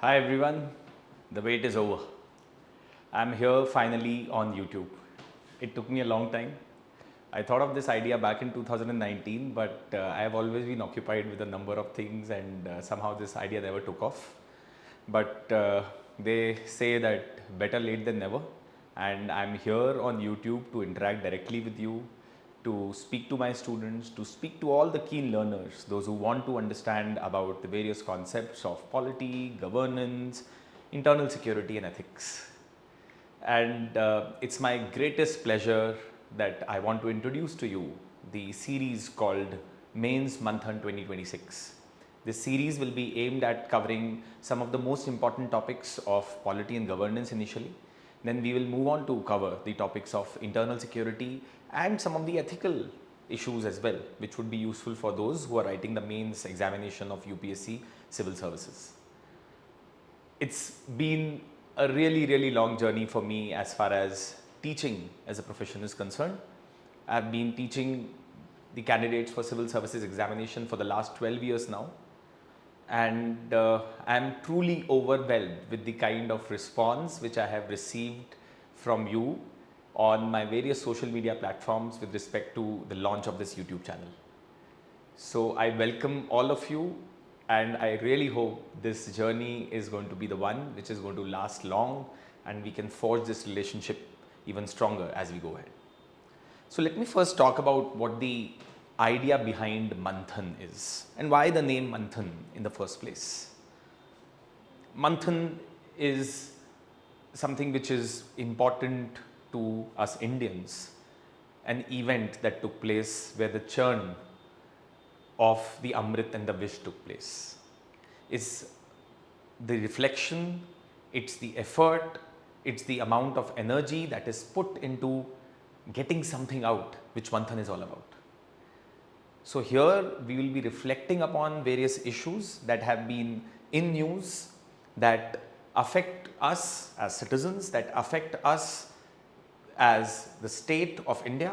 Hi everyone, the wait is over. I'm here finally on YouTube. It took me a long time. I thought of this idea back in 2019, but I have always been occupied with a number of things and somehow this idea never took off. But they say that better late than never, and I'm here on YouTube to interact directly with you, to speak to my students, to speak to all the keen learners, those who want to understand about the various concepts of polity, governance, internal security and ethics. And it's my greatest pleasure that I want to introduce to you the series called Mains Manthan 2026. This series will be aimed at covering some of the most important topics of polity and governance initially. Then we will move on to cover the topics of internal security and some of the ethical issues as well, which would be useful for those who are writing the mains examination of UPSC civil services. It's been a really long journey for me as far as teaching as a profession is concerned. I've been teaching the candidates for civil services examination for the last 12 years now, and I'm truly overwhelmed with the kind of response which I have received from you on my various social media platforms with respect to the launch of this YouTube channel. So I welcome all of you, and I really hope this journey is going to be the one which is going to last long and we can forge this relationship even stronger as we go ahead. So let me first talk about what the idea behind Manthan is and why the name Manthan in the first place. Manthan is something which is important to us Indians, an event that took place where the churn of the Amrit and the Vish took place. It's the reflection, it's the effort, it's the amount of energy that is put into getting something out, which Manthan is all about. So here we will be reflecting upon various issues that have been in news, that affect us as citizens, that affect us as the state of India,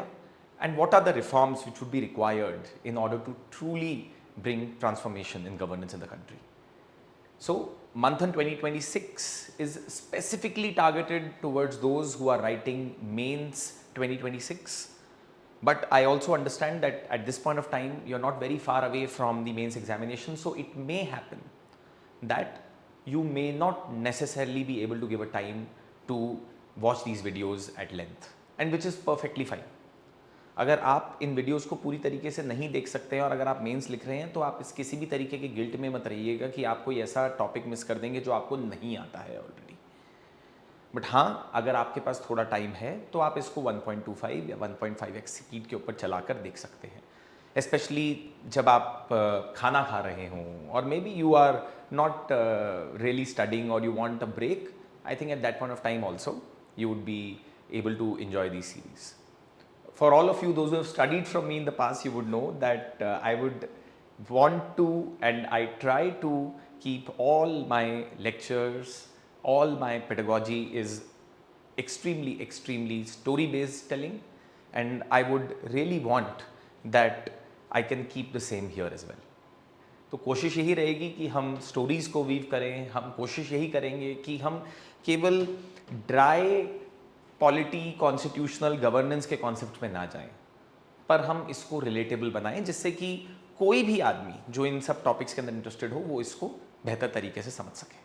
and what are the reforms which would be required in order to truly bring transformation in governance in the country. So Manthan 2026 is specifically targeted towards those who are writing mains 2026. But I also understand that at this point of time, you're not very far away from the mains examination. So it may happen that you may not necessarily be able to give a time to watch these videos at length, and which is perfectly fine. अगर आप इन videos को पूरी तरीके से नहीं देख सकते हैं और अगर आप मेंस लिख रहे हैं तो आप इस किसी भी तरीके के गिल्ट में मत रहिएगा कि आप कोई ऐसा टॉपिक मिस कर देंगे जो आपको नहीं आता है ऑलरेडी. बट हाँ, अगर आपके पास थोड़ा टाइम है तो आप इसको 1.25 या 1.5x स्पीड के ऊपर चलाकर देख सकते हैं, स्पेशली जब आप खाना खा रहे हों और maybe you are not really studying और you want a break. I think at that point of time also you would be able to enjoy these series. For all of you, those who have studied from me in the past, you would know that I would want to, and I try to keep all my lectures, all my pedagogy is extremely story based telling, and I would really want that I can keep the same here as well. तो कोशिश यही रहेगी कि हम stories को weave करें, हम कोशिश यही करेंगे कि हम केवल ड्राई पॉलिटी कॉन्स्टिट्यूशनल गवर्नेंस के कॉन्सेप्ट में ना जाएं, पर हम इसको रिलेटेबल बनाएं जिससे कि कोई भी आदमी जो इन सब टॉपिक्स के अंदर इंटरेस्टेड हो वो इसको बेहतर तरीके से समझ सके.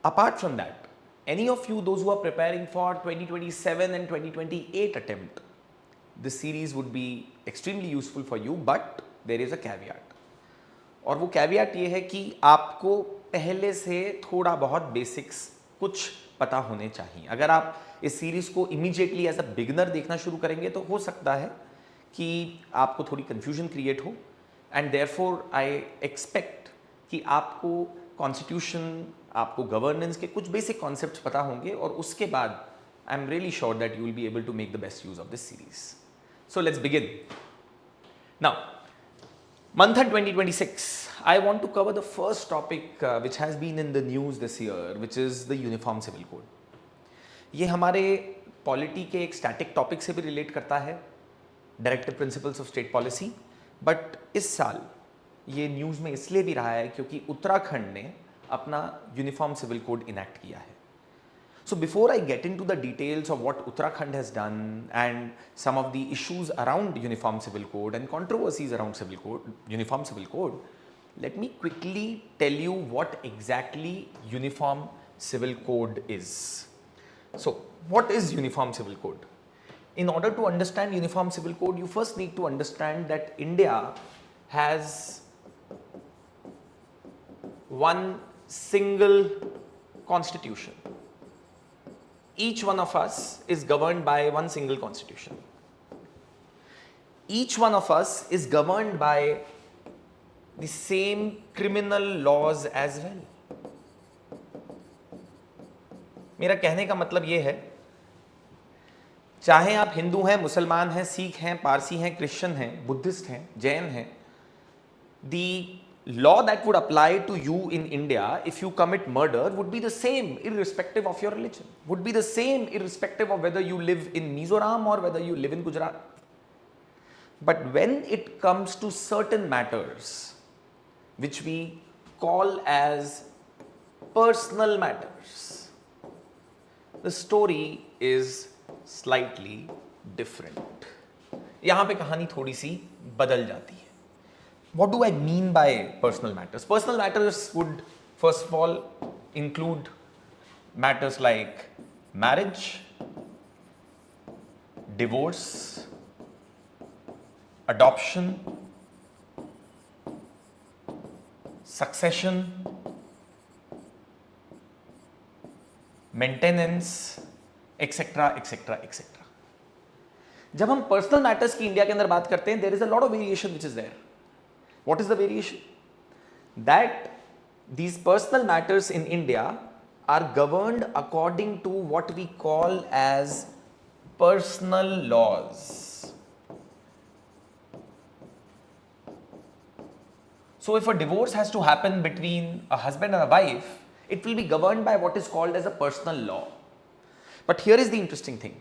Apart from that, any of you those who are preparing for 2027 and 2028 attempt, this series would be extremely useful for you, but there is a caveat. और वो कैवियट ये है कि आपको पहले से थोड़ा बहुत बेसिक्स कुछ पता होने चाहिए. अगर आप इस सीरीज़ को इमीडिएटली एज अ बिगनर देखना शुरू करेंगे तो हो सकता है कि आपको थोड़ी कन्फ्यूजन क्रिएट हो, एंड देयरफॉर आई एक्सपेक्ट कि आपको कॉन्स्टिट्यूशन, आपको गवर्नेंस के कुछ बेसिक कॉन्सेप्ट्स पता होंगे, और उसके बाद I am really sure that you will be able to make the best use of this series. So let's begin now. Manthan 2026, I want to cover the first topic which has been in the news this year, which is the Uniform Civil Code. ये हमारे polity के एक static topic से भी relate करता है, directive principles of state policy. But इस साल ये न्यूज़ में इसलिए भी रहा है क्योंकि उत्तराखंड ने अपना यूनिफॉर्म सिविल कोड इनैक्ट किया है. So before I get into the details of what Uttarakhand has done and some of the issues around Uniform Civil Code and controversies around Civil Code, Uniform Civil Code, let me quickly tell you what exactly Uniform Civil Code is. So what is Uniform Civil Code? In order to understand Uniform Civil Code, you first need to understand that India has one single constitution. Each one of us is governed by one single constitution. Each one of us is governed by the same criminal laws as well. मेरा कहने का मतलब ये है, चाहे आप हिंदू हैं, मुसलमान हैं, सिख हैं, पारसी हैं, क्रिश्चियन हैं, बुद्धिस्ट हैं, जैन हैं, the law that would apply to you in India if you commit murder would be the same irrespective of your religion, would be the same irrespective of whether you live in Mizoram or whether you live in Gujarat. But when it comes to certain matters which we call as personal matters, the story is slightly different. यहाँ पे कहानी थोड़ी सी बदल जाती है. What do I mean by personal matters? Personal matters would first of all include matters like marriage, divorce, adoption, succession, maintenance, etc. etc. etc. जब हम personal matters की इंडिया के अंदर बात करते हैं, there is a lot of variation which is there. What is the variation? That these personal matters in India are governed according to what we call as personal laws. So if a divorce has to happen between a husband and a wife, it will be governed by what is called as a personal law. But here is the interesting thing.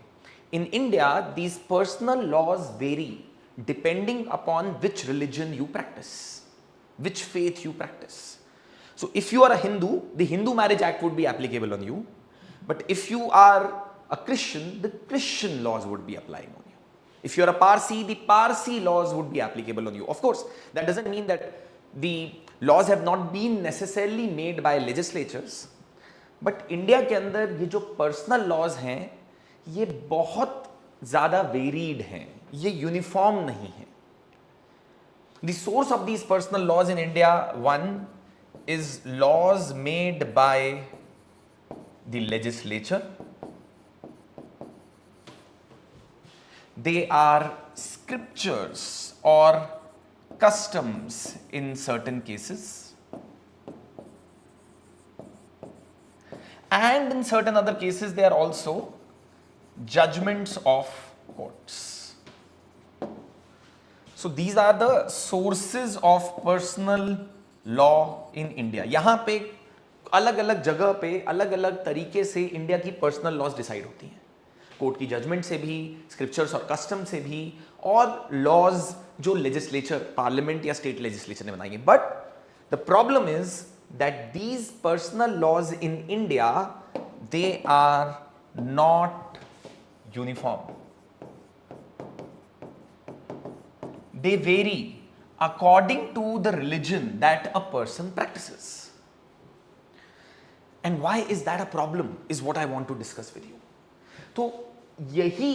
In India, these personal laws vary depending upon which religion you practice, which faith you practice. So if you are a Hindu, the Hindu Marriage Act would be applicable on you. But if you are a Christian, the Christian laws would be applying on you. If you are a Parsi, the Parsi laws would be applicable on you. Of course, that doesn't mean that the laws have not been necessarily made by legislatures. But India के अंदर ये जो personal laws हैं, ये बहुत ज़्यादा varied हैं. ये यूनिफॉर्म नहीं है. The source of these personal laws in India, one is laws made by the legislature. They are scriptures or customs in certain cases, and in certain other cases they are also judgments of courts. So these are the sources of personal law in India. यहाँ पे अलग अलग जगह पे अलग अलग तरीके से इंडिया की पर्सनल लॉज डिसाइड होती हैं. कोर्ट की जजमेंट से भी, स्क्रिप्चर्स और कस्टम से भी, और लॉज जो लेजिस्लेचर, पार्लियामेंट या स्टेट लेजिस्लेचर ने बनाई है. But the problem is that these personal laws in India, they are not uniform. They vary according to the religion that a person practices. And why is that a problem is what I want to discuss with you. तो यही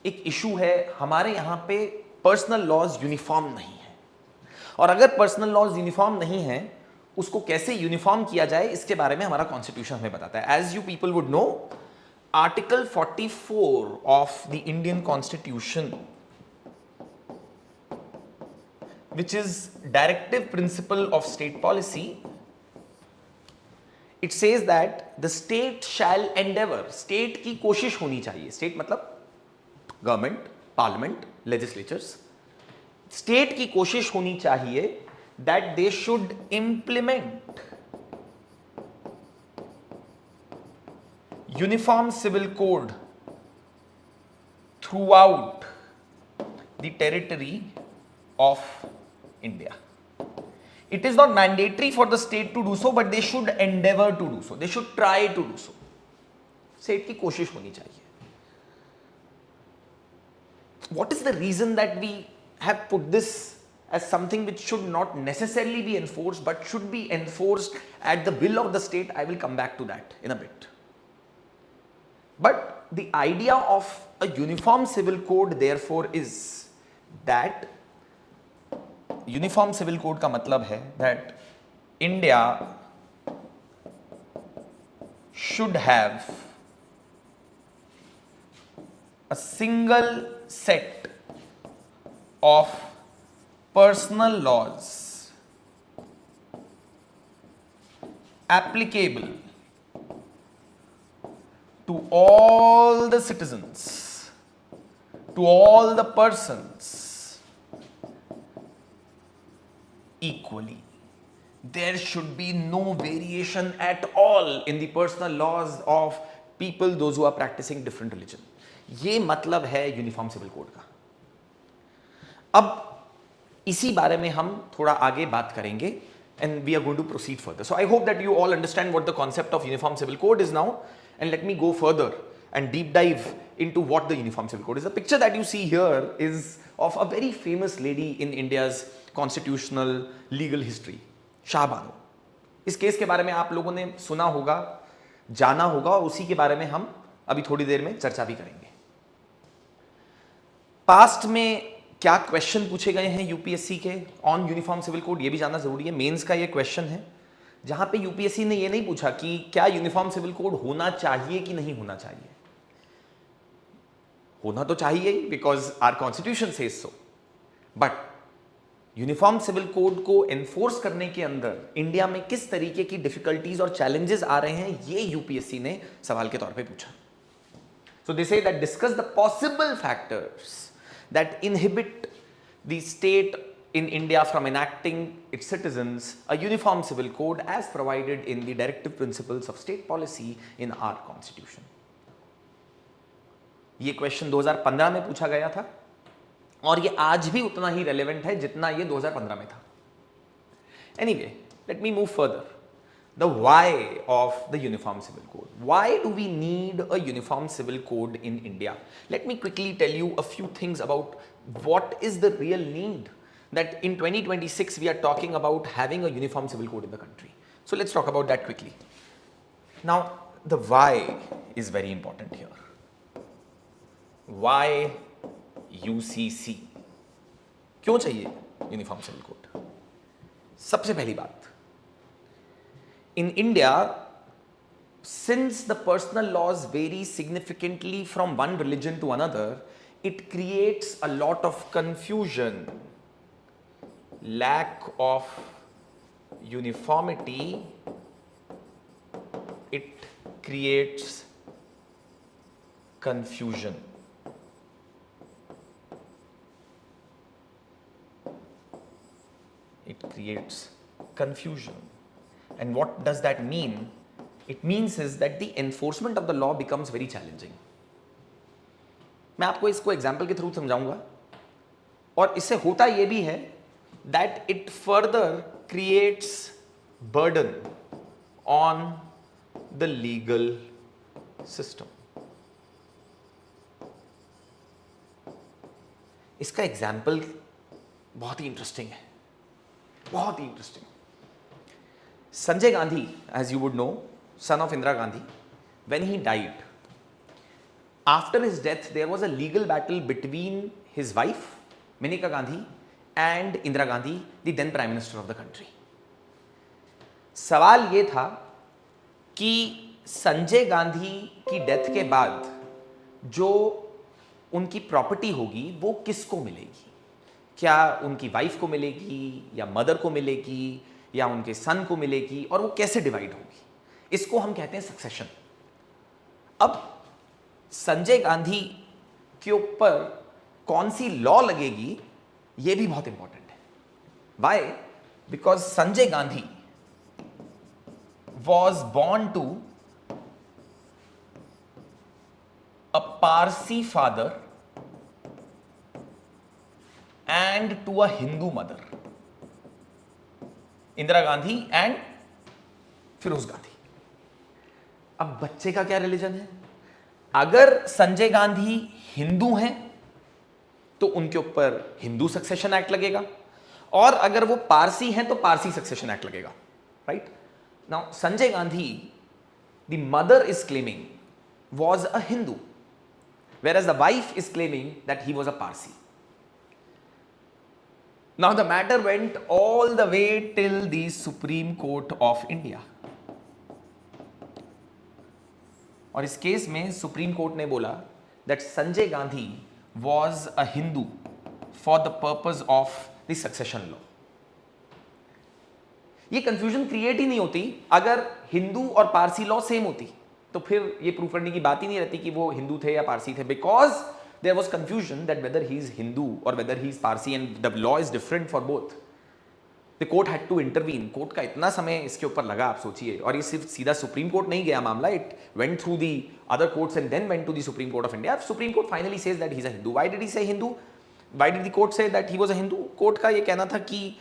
एक issue है. हमारे यहाँ पे personal laws uniform नहीं है, और अगर पर्सनल लॉज यूनिफॉर्म नहीं है, उसको कैसे यूनिफॉर्म किया जाए, इसके बारे में हमारा कॉन्स्टिट्यूशन हमें बताता है. As you people would know, article 44 of the Indian constitution, which is directive principle of state policy, it says that the state shall endeavor, state की कोशिश होनी चाहिए. state मतलब गवर्नमेंट, पार्लियामेंट, लेजिस्लेचर्स. स्टेट की कोशिश होनी चाहिए that they should implement uniform civil code throughout the territory of India. It is not mandatory for the state to do so, but they should endeavor to do so. They should try to do so. State की कोशिश होनी चाहिए. What is the reason that we have put this as something which should not necessarily be enforced, but should be enforced at the will of the state? I will come back to that in a bit. But the idea of a uniform civil code therefore is that uniform civil code का मतलब है that India should have a single set of personal laws applicable to all the citizens, to all the persons equally. There should be no variation at all in the personal laws of people, those who are practicing different religion. ये मतलब है uniform civil code का. अब इसी बारे में हम थोड़ा आगे बात करेंगे and we are going to proceed further. So I hope that you all understand what the concept of uniform civil code is now, and let me go further and deep dive into what the uniform civil code is. The picture that you see here is of a very famous lady in India's constitutional legal history, Shah Bano. इस case के बारे में आप लोगों ने सुना होगा, जाना होगा, और उसी के बारे में हम अभी थोड़ी देर में चर्चा भी करेंगे. पास्ट में क्या क्वेश्चन पूछे गए हैं यूपीएससी के ऑन यूनिफॉर्म सिविल कोड, ये भी जानना जरूरी है. मेंस का ये क्वेश्चन है जहां पे यूपीएससी ने ये नहीं पूछा कि क्या यूनिफॉर्म सिविल कोड होना चाहिए कि नहीं होना चाहिए. होना तो चाहिए because our constitution says so, but uniform civil code को एनफोर्स करने के अंदर इंडिया में किस तरीके की डिफिकल्टीज और चैलेंजेस आ रहे हैं, ये यूपीएससी ने सवाल के तौर पे पूछा. So they say that discuss the possible factors that inhibit the state in India from enacting its citizens a uniform civil code as provided in the directive principles of state policy in our constitution. ये question 2015 में पूछा गया था और ये आज भी उतना ही रेलेवेंट है जितना ये 2015 में था. Anyway, let me move further. The why of the uniform civil code. Why do we need a uniform civil code in India? Let me quickly tell you a few things about what is the real need that in 2026 we are talking about having a uniform civil code in the country. So let's talk about that quickly. Now the why is very important here. Why UCC? क्यों चाहिए uniform civil code? सबसे पहली बात, in India, since the personal laws vary significantly from one religion to another, it creates a lot of confusion, lack of uniformity. It creates confusion. It creates confusion. And what does that mean? It means is that the enforcement of the law becomes very challenging. मैं आपको इसको example के through समझाऊंगा, और इससे होता यह भी है that it further creates burden on the legal system. इसका एग्जाम्पल बहुत ही इंटरेस्टिंग है, बहुत ही interesting. Sanjay Gandhi, as you would know, son of Indira Gandhi, when he died, after his death there was a legal battle between his wife Maneka Gandhi and Indira Gandhi, the then prime minister of the country. सवाल ये था कि संजय गांधी की death के बाद जो उनकी property होगी वो किसको मिलेगी. क्या उनकी वाइफ को मिलेगी या मदर को मिलेगी या उनके सन को मिलेगी, और वो कैसे डिवाइड होगी. इसको हम कहते हैं सक्सेशन. अब संजय गांधी के ऊपर कौन सी लॉ लगेगी ये भी बहुत इंपॉर्टेंट है. Why? Because Sanjay Gandhi was born to a Parsi father and to a Hindu mother. Indira Gandhi and Feroze Gandhi. अब बच्चे का क्या रिलीजन है? अगर संजय गांधी हिंदू हैं तो उनके ऊपर हिंदू सक्सेशन एक्ट लगेगा, और अगर वो पारसी हैं तो पारसी सक्सेशन एक्ट लगेगा, right? Now Sanjay Gandhi, the mother is claiming was a Hindu, whereas the wife is claiming that he was a Parsi. Now the matter went all the way till the Supreme Court of India. और इस case में supreme court ने बोला that Sanjay Gandhi was a Hindu for the purpose of the succession law. ये confusion create ही नहीं होती अगर हिंदू और पारसी लॉ सेम होती, तो फिर ये प्रूव करने की बात ही नहीं रहती कि वो हिंदू थे या पारसी थे, because there was confusion that whether he is Hindu और whether he is Parsi, and the law is different for both. The court had to intervene. Court का इतना समय इसके ऊपर लगा, आप सोचिए. और ये सिर्फ सीधा सुप्रीम कोर्ट नहीं गया मामला, it went through the other courts and then went to the supreme court of India. Supreme court finally says that he is a Hindu. Why did he say Hindu? Why did the court say that he was a Hindu? Court का ये कहना था कि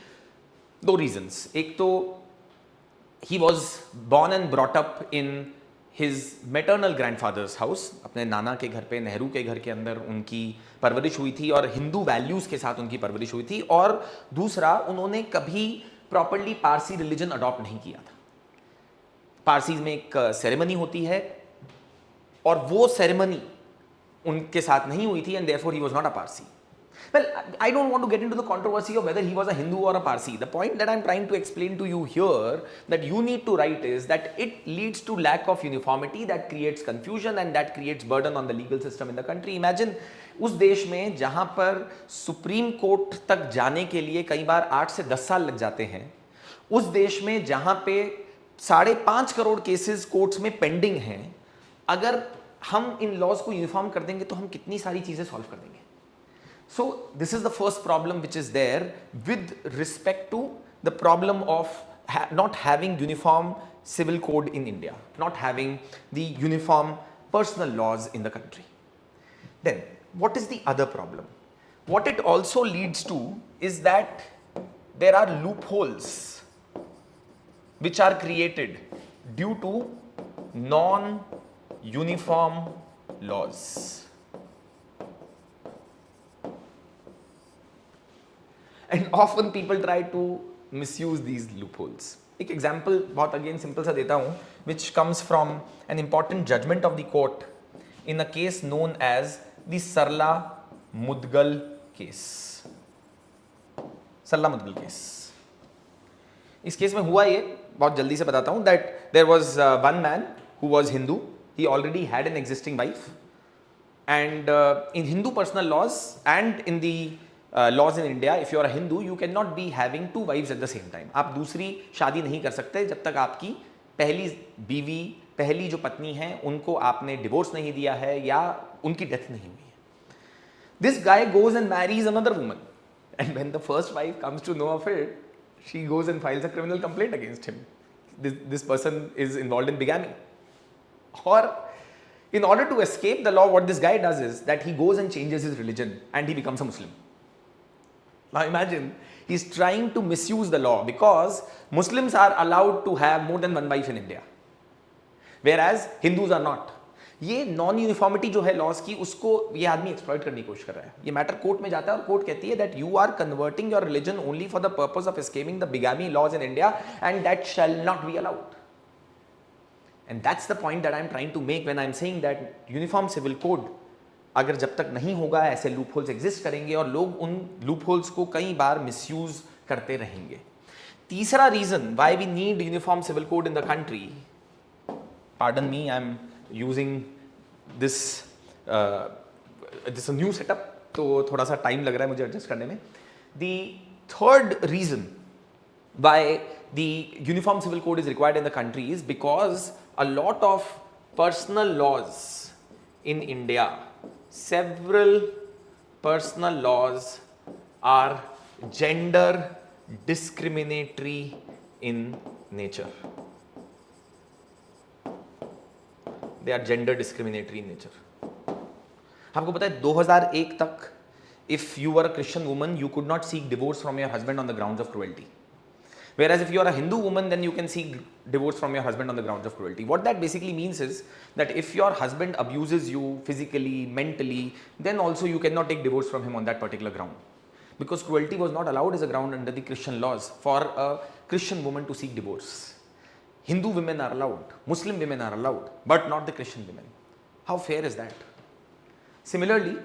दो reasons. एक तो he was born and brought up in his maternal grandfather's house. अपने नाना के घर पे, नेहरू के घर के अंदर उनकी परवरिश हुई थी और हिंदू वैल्यूज के साथ उनकी परवरिश हुई थी. और दूसरा, उन्होंने कभी प्रॉपर्ली पारसी रिलीजन अडॉप्ट नहीं किया था. पारसी में एक सेरेमनी होती है और वो सेरेमनी उनके साथ नहीं हुई थी, and therefore he was not a Parsi. Well, I don't want to get into the controversy of whether he was a Hindu or a Parsi. The point that I'm trying to explain to you here, that you need to write, is that it leads to lack of uniformity, that creates confusion and that creates burden on the legal system in the country. Imagine उस देश में जहां पर supreme court तक जाने के लिए कई बार 8 से 10 साल लग जाते हैं, उस देश में जहां पे 5.5 करोड़ केसेस कोर्ट्स में पेंडिंग हैं, अगर हम इन लॉज को यूनिफॉर्म कर देंगे तो हम कितनी सारी चीजें सॉल्व कर देंगे. So this is the first problem which is there with respect to the problem of not having uniform civil code in India, not having the uniform personal laws in the country. Then what is the other problem? What it also leads to is that there are loopholes which are created due to non-uniform laws. And often people try to misuse these loopholes. एक example बहुत again simple सा देता हूँ, which comes from an important judgment of the court in a case known as the Sarla Mudgal case. Sarla Mudgal case. इस case में हुआ ये, बहुत जल्दी से बताता हूँ, that there was one man who was Hindu. He already had an existing wife, and in Hindu personal laws and in the laws in India, if you are a Hindu, you cannot be having two wives at the same time. आप दूसरी शादी नहीं कर सकते जब तक आपकी पहली बीवी, पहली जो पत्नी है, उनको आपने डिवोर्स नहीं दिया है या उनकी डेथ नहीं हुई है. This guy goes and marries another woman, and when the first wife comes to know of it, she goes and files a criminal complaint against him. This person is involved in bigamy. Or in order to escape the law, what this guy does is that he goes and changes his religion and he becomes a Muslim. Now imagine, he's trying to misuse the law because Muslims are allowed to have more than one wife in India, whereas Hindus are not. ये non uniformity जो है laws की, उसको ये आदमी exploit करने की कोशिश कर रहा है. ये मैटर कोर्ट में जाता है और कोर्ट कहती है that you are converting your religion only for the purpose of escaping the bigamy laws in India, and that shall not be allowed. And that's the point that I am trying to make when I am saying that uniform civil code अगर जब तक नहीं होगा, ऐसे loop holes exist करेंगे और लोग उन लूप होल्स को कई बार मिसयूज करते रहेंगे. तीसरा reason why we need uniform civil code in the country, pardon me, I am using this new setup, तो थोड़ा सा टाइम लग रहा है मुझे एडजस्ट करने में. The third reason why the uniform civil code is required in the country is because a lot of personal laws in India, several personal laws are gender discriminatory in nature. They are gender discriminatory in nature. आपको पता है 2001 तक if you were a Christian woman, you could not seek divorce from your husband on the grounds of cruelty. Whereas if you are a Hindu woman, then you can seek divorce from your husband on the grounds of cruelty. What that basically means is that if your husband abuses you physically, mentally, then also you cannot take divorce from him on that particular ground. Because cruelty was not allowed as a ground under the Christian laws for a Christian woman to seek divorce. Hindu women are allowed, Muslim women are allowed, but not the Christian women. How fair is that? Similarly,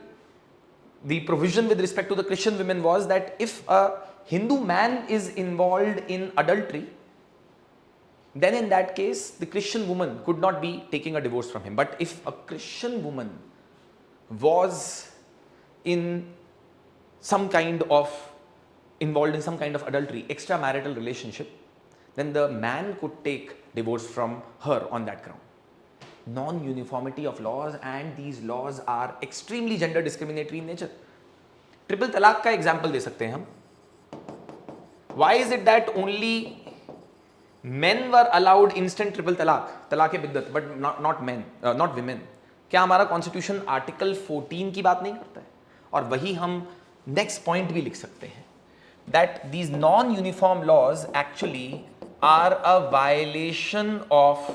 the provision with respect to the Christian women was that if a Hindu man is involved in adultery, then in that case, the Christian woman could not be taking a divorce from him. But if a Christian woman was in some kind of involved in some kind of adultery, extramarital relationship, then the man could take divorce from her on that ground. Non-uniformity of laws, and these laws are extremely gender discriminatory in nature. Triple तलाक का example दे सकते हैं हम. Why is it that only men were allowed instant triple तलाक, तलाक बिद्दत, but not men, not women? क्या हमारा constitution article 14 की बात नहीं करता है? और वही हम नेक्स्ट पॉइंट भी लिख सकते हैं, that these non-uniform laws actually are a violation of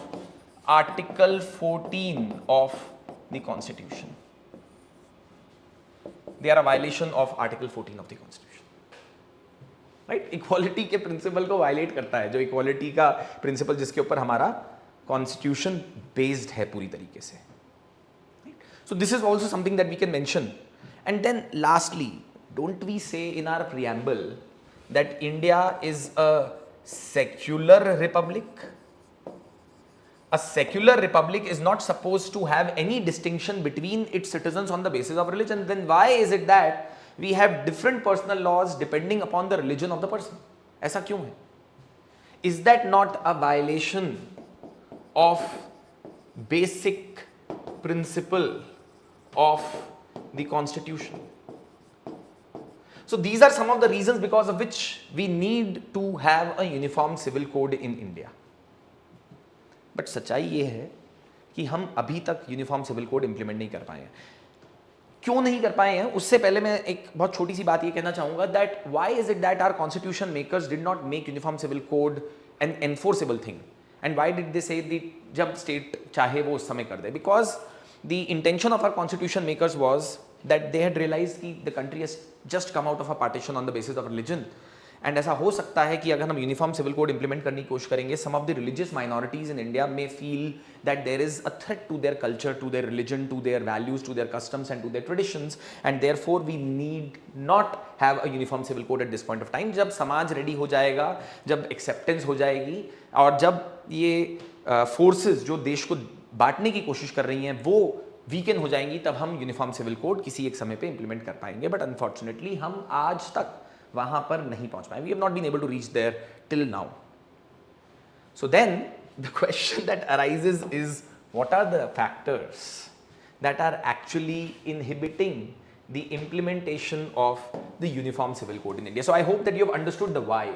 Article 14 of the Constitution. They are a violation of Article 14 of the Constitution. Right? Equality के प्रिंसिपल को वायलेट करता है, जो इक्वालिटी का प्रिंसिपल जिसके ऊपर हमारा कॉन्स्टिट्यूशन बेस्ड है पूरी तरीके से. So this is also something that we can mention. And then lastly, don't we say in our preamble that India is a secular republic? A secular republic is not supposed to have any distinction between its citizens on the basis of religion. Then why is it that we have different personal laws depending upon the religion of the person? ऐसा क्यों है? Is that not a violation of basic principle of the Constitution? So these are some of the reasons because of which we need to have a uniform civil code in India. But सच्चाई ये है कि हम अभी तक uniform civil code implement नहीं कर पाए हैं. क्यों नहीं कर पाए हैं? उससे पहले मैं एक बहुत छोटी सी बात ये कहना चाहूंगा, that why is it that our constitution makers did not make uniform civil code an enforceable thing, and why did they say जब स्टेट चाहे वो उस समय कर दे? Because the intention of our constitution makers was that they had realise कि the country has just come out of a partition on the basis of religion. And ऐसा हो सकता है कि अगर हम यूनिफॉर्म सिविल कोड इंप्लीमेंट करने की कोशिश करेंगे, some of the religious minorities in India may feel that there is a threat to their culture, to their religion, to their values, to their customs and to their traditions, and therefore we need not have a uniform civil code at this point of time. जब समाज ready हो जाएगा, जब acceptance हो जाएगी, और जब ये फोर्सेस जो देश को बांटने की कोशिश कर रही हैं वो वीकन हो जाएंगी, तब हम यूनिफॉर्म सिविल कोड किसी एक समय पे इंप्लीमेंट कर पाएंगे. बट अनफॉर्चुनेटली हम आज तक वहां पर नहीं पहुंच पाए. We have not been able to reach there till now. So then the question that arises is, what are the factors that are actually inhibiting the implementation of the uniform civil code in India? So I hope that you have understood the why.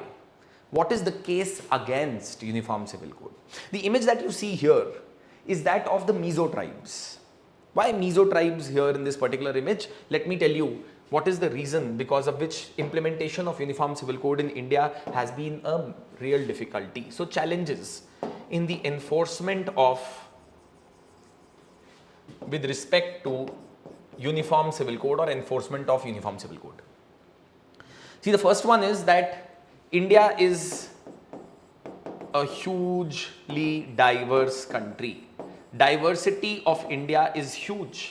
What is the case against uniform civil code? The image that you see here is that of the Mizo tribes. Why Mizo tribes here in this particular image? Let me tell you what is the reason because of which implementation of uniform civil code in India has been a real difficulty. So challenges in the enforcement of with respect to uniform civil code or enforcement of uniform civil code. See, the first one is that India is a hugely diverse country. Diversity of India is huge.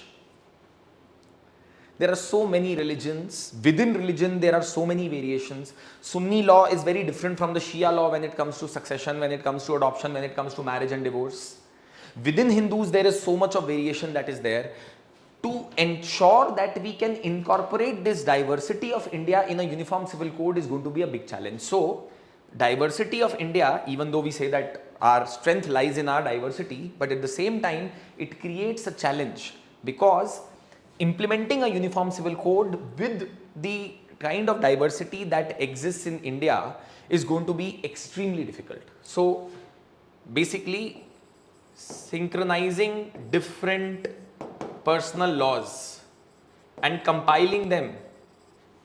There are so many religions. Within religion, there are so many variations. Sunni law is very different from the Shia law when it comes to succession, when it comes to adoption, when it comes to marriage and divorce. Within Hindus, there is so much of variation that is there. To ensure that we can incorporate this diversity of India in a uniform civil code is going to be a big challenge. So, diversity of India, even though we say that our strength lies in our diversity, but at the same time, it creates a challenge because implementing a uniform civil code with the kind of diversity that exists in India is going to be extremely difficult. So basically, synchronizing different personal laws and compiling them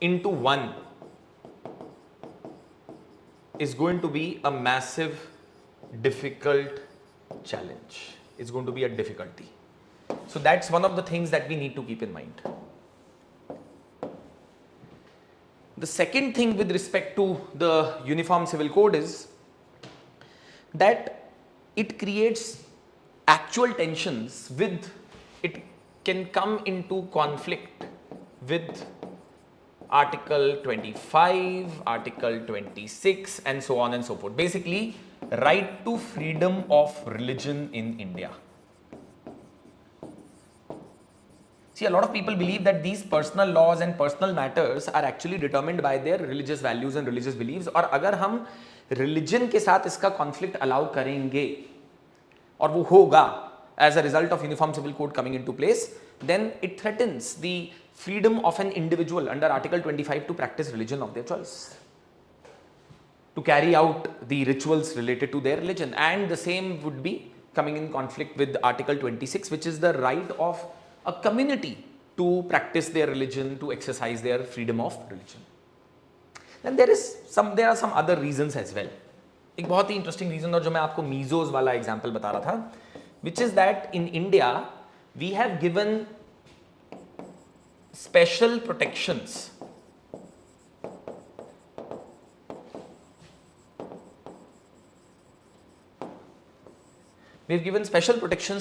into one is going to be a massive, difficult challenge. It's going to be a difficulty. So that's one of the things that we need to keep in mind. The second thing with respect to the Uniform Civil Code is that it creates actual tensions with, it can come into conflict with Article 25, Article 26 and so on and so forth. Basically, right to freedom of religion in India. See, a lot of people believe that these personal laws and personal matters are actually determined by their religious values and religious beliefs. और अगर हम religion के साथ इसका conflict allow करेंगे और वो होगा as a result of Uniform Civil Code coming into place, then it threatens the freedom of an individual under Article 25 to practice religion of their choice, to carry out the rituals related to their religion. And the same would be coming in conflict with Article 26, which is the right of a community to practice their religion, to exercise their freedom of religion. Then there are some other reasons as well. एक बहुत ही interesting reason और जो मैं आपको मीजोज वाला example बता रहा था, which is that in India we have given special protections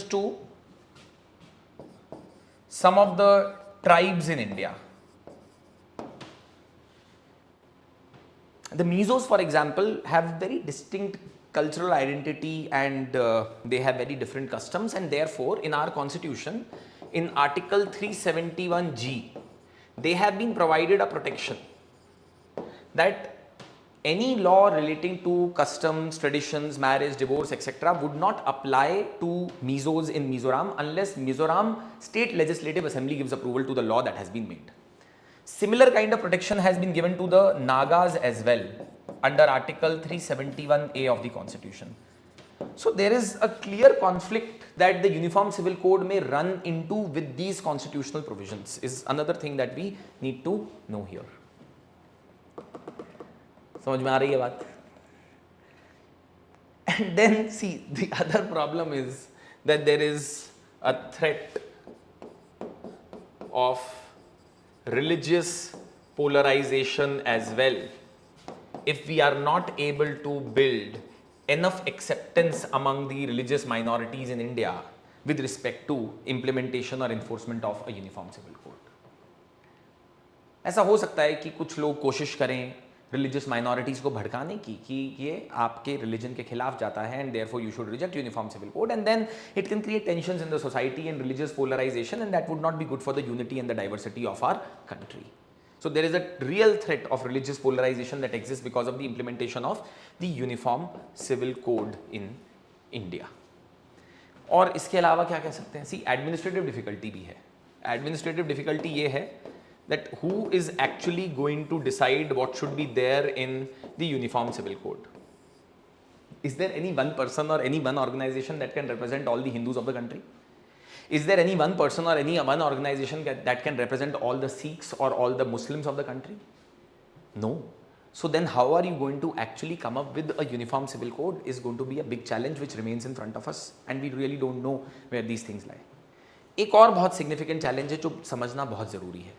to some of the tribes in India. The Mizos, for example, have very distinct cultural identity and they have very different customs, and therefore in our constitution, in Article 371G, they have been provided a protection that any law relating to customs, traditions, marriage, divorce, etc. would not apply to Mizos in Mizoram unless Mizoram State Legislative Assembly gives approval to the law that has been made. Similar kind of protection has been given to the Nagas as well under Article 371A of the Constitution. So there is a clear conflict that the Uniform Civil Code may run into with these constitutional provisions, is another thing that we need to know here. समझ में आ रही है बात? And then see, the other problem is that there is a threat of religious polarization as well if we are not able to build enough acceptance among the religious minorities in India with respect to implementation or enforcement of a Uniform Civil Code. ऐसा हो सकता है कि कुछ लोग कोशिश करें religious minorities को भड़काने की कि ये आपके रिलीजन के खिलाफ जाता है and therefore you should reject uniform civil code, and then it can create tensions in the society and religious polarisation, and that would not be good for the unity and the diversity of our country. So there is a real threat of religious polarization that exists because of the implementation of the Uniform Civil Code in India. और इसके अलावा क्या कह सकते हैं? See, administrative difficulty भी है. Administrative difficulty ये है that who is actually going to decide what should be there in the Uniform Civil Code. Is there any one person or any one organization that can represent all the Hindus of the country? Is there any one person or any one organization that can represent all the Sikhs or all the Muslims of the country? No. So then how are you going to actually come up with a Uniform Civil Code is going to be a big challenge which remains in front of us, and we really don't know where these things lie. एक और बहुत significant challenge है जो समझना बहुत ज़रूरी है,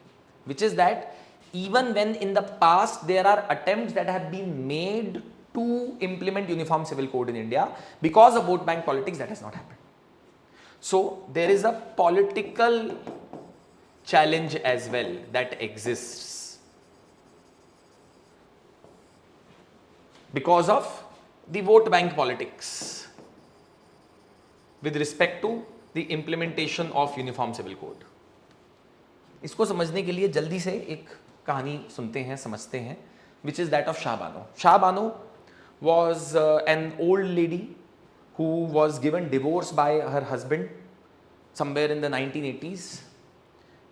which is that even when in the past there are attempts that have been made to implement Uniform Civil Code in India, because of vote bank politics that has not happened. So there is a political challenge as well that exists because of the vote bank politics with respect to the implementation of Uniform Civil Code. इसको समझने के लिए जल्दी से एक कहानी सुनते हैं, समझते हैं, which is that of Shah Bano. Shah Bano was an old lady who was given divorce by her husband somewhere in the 1980s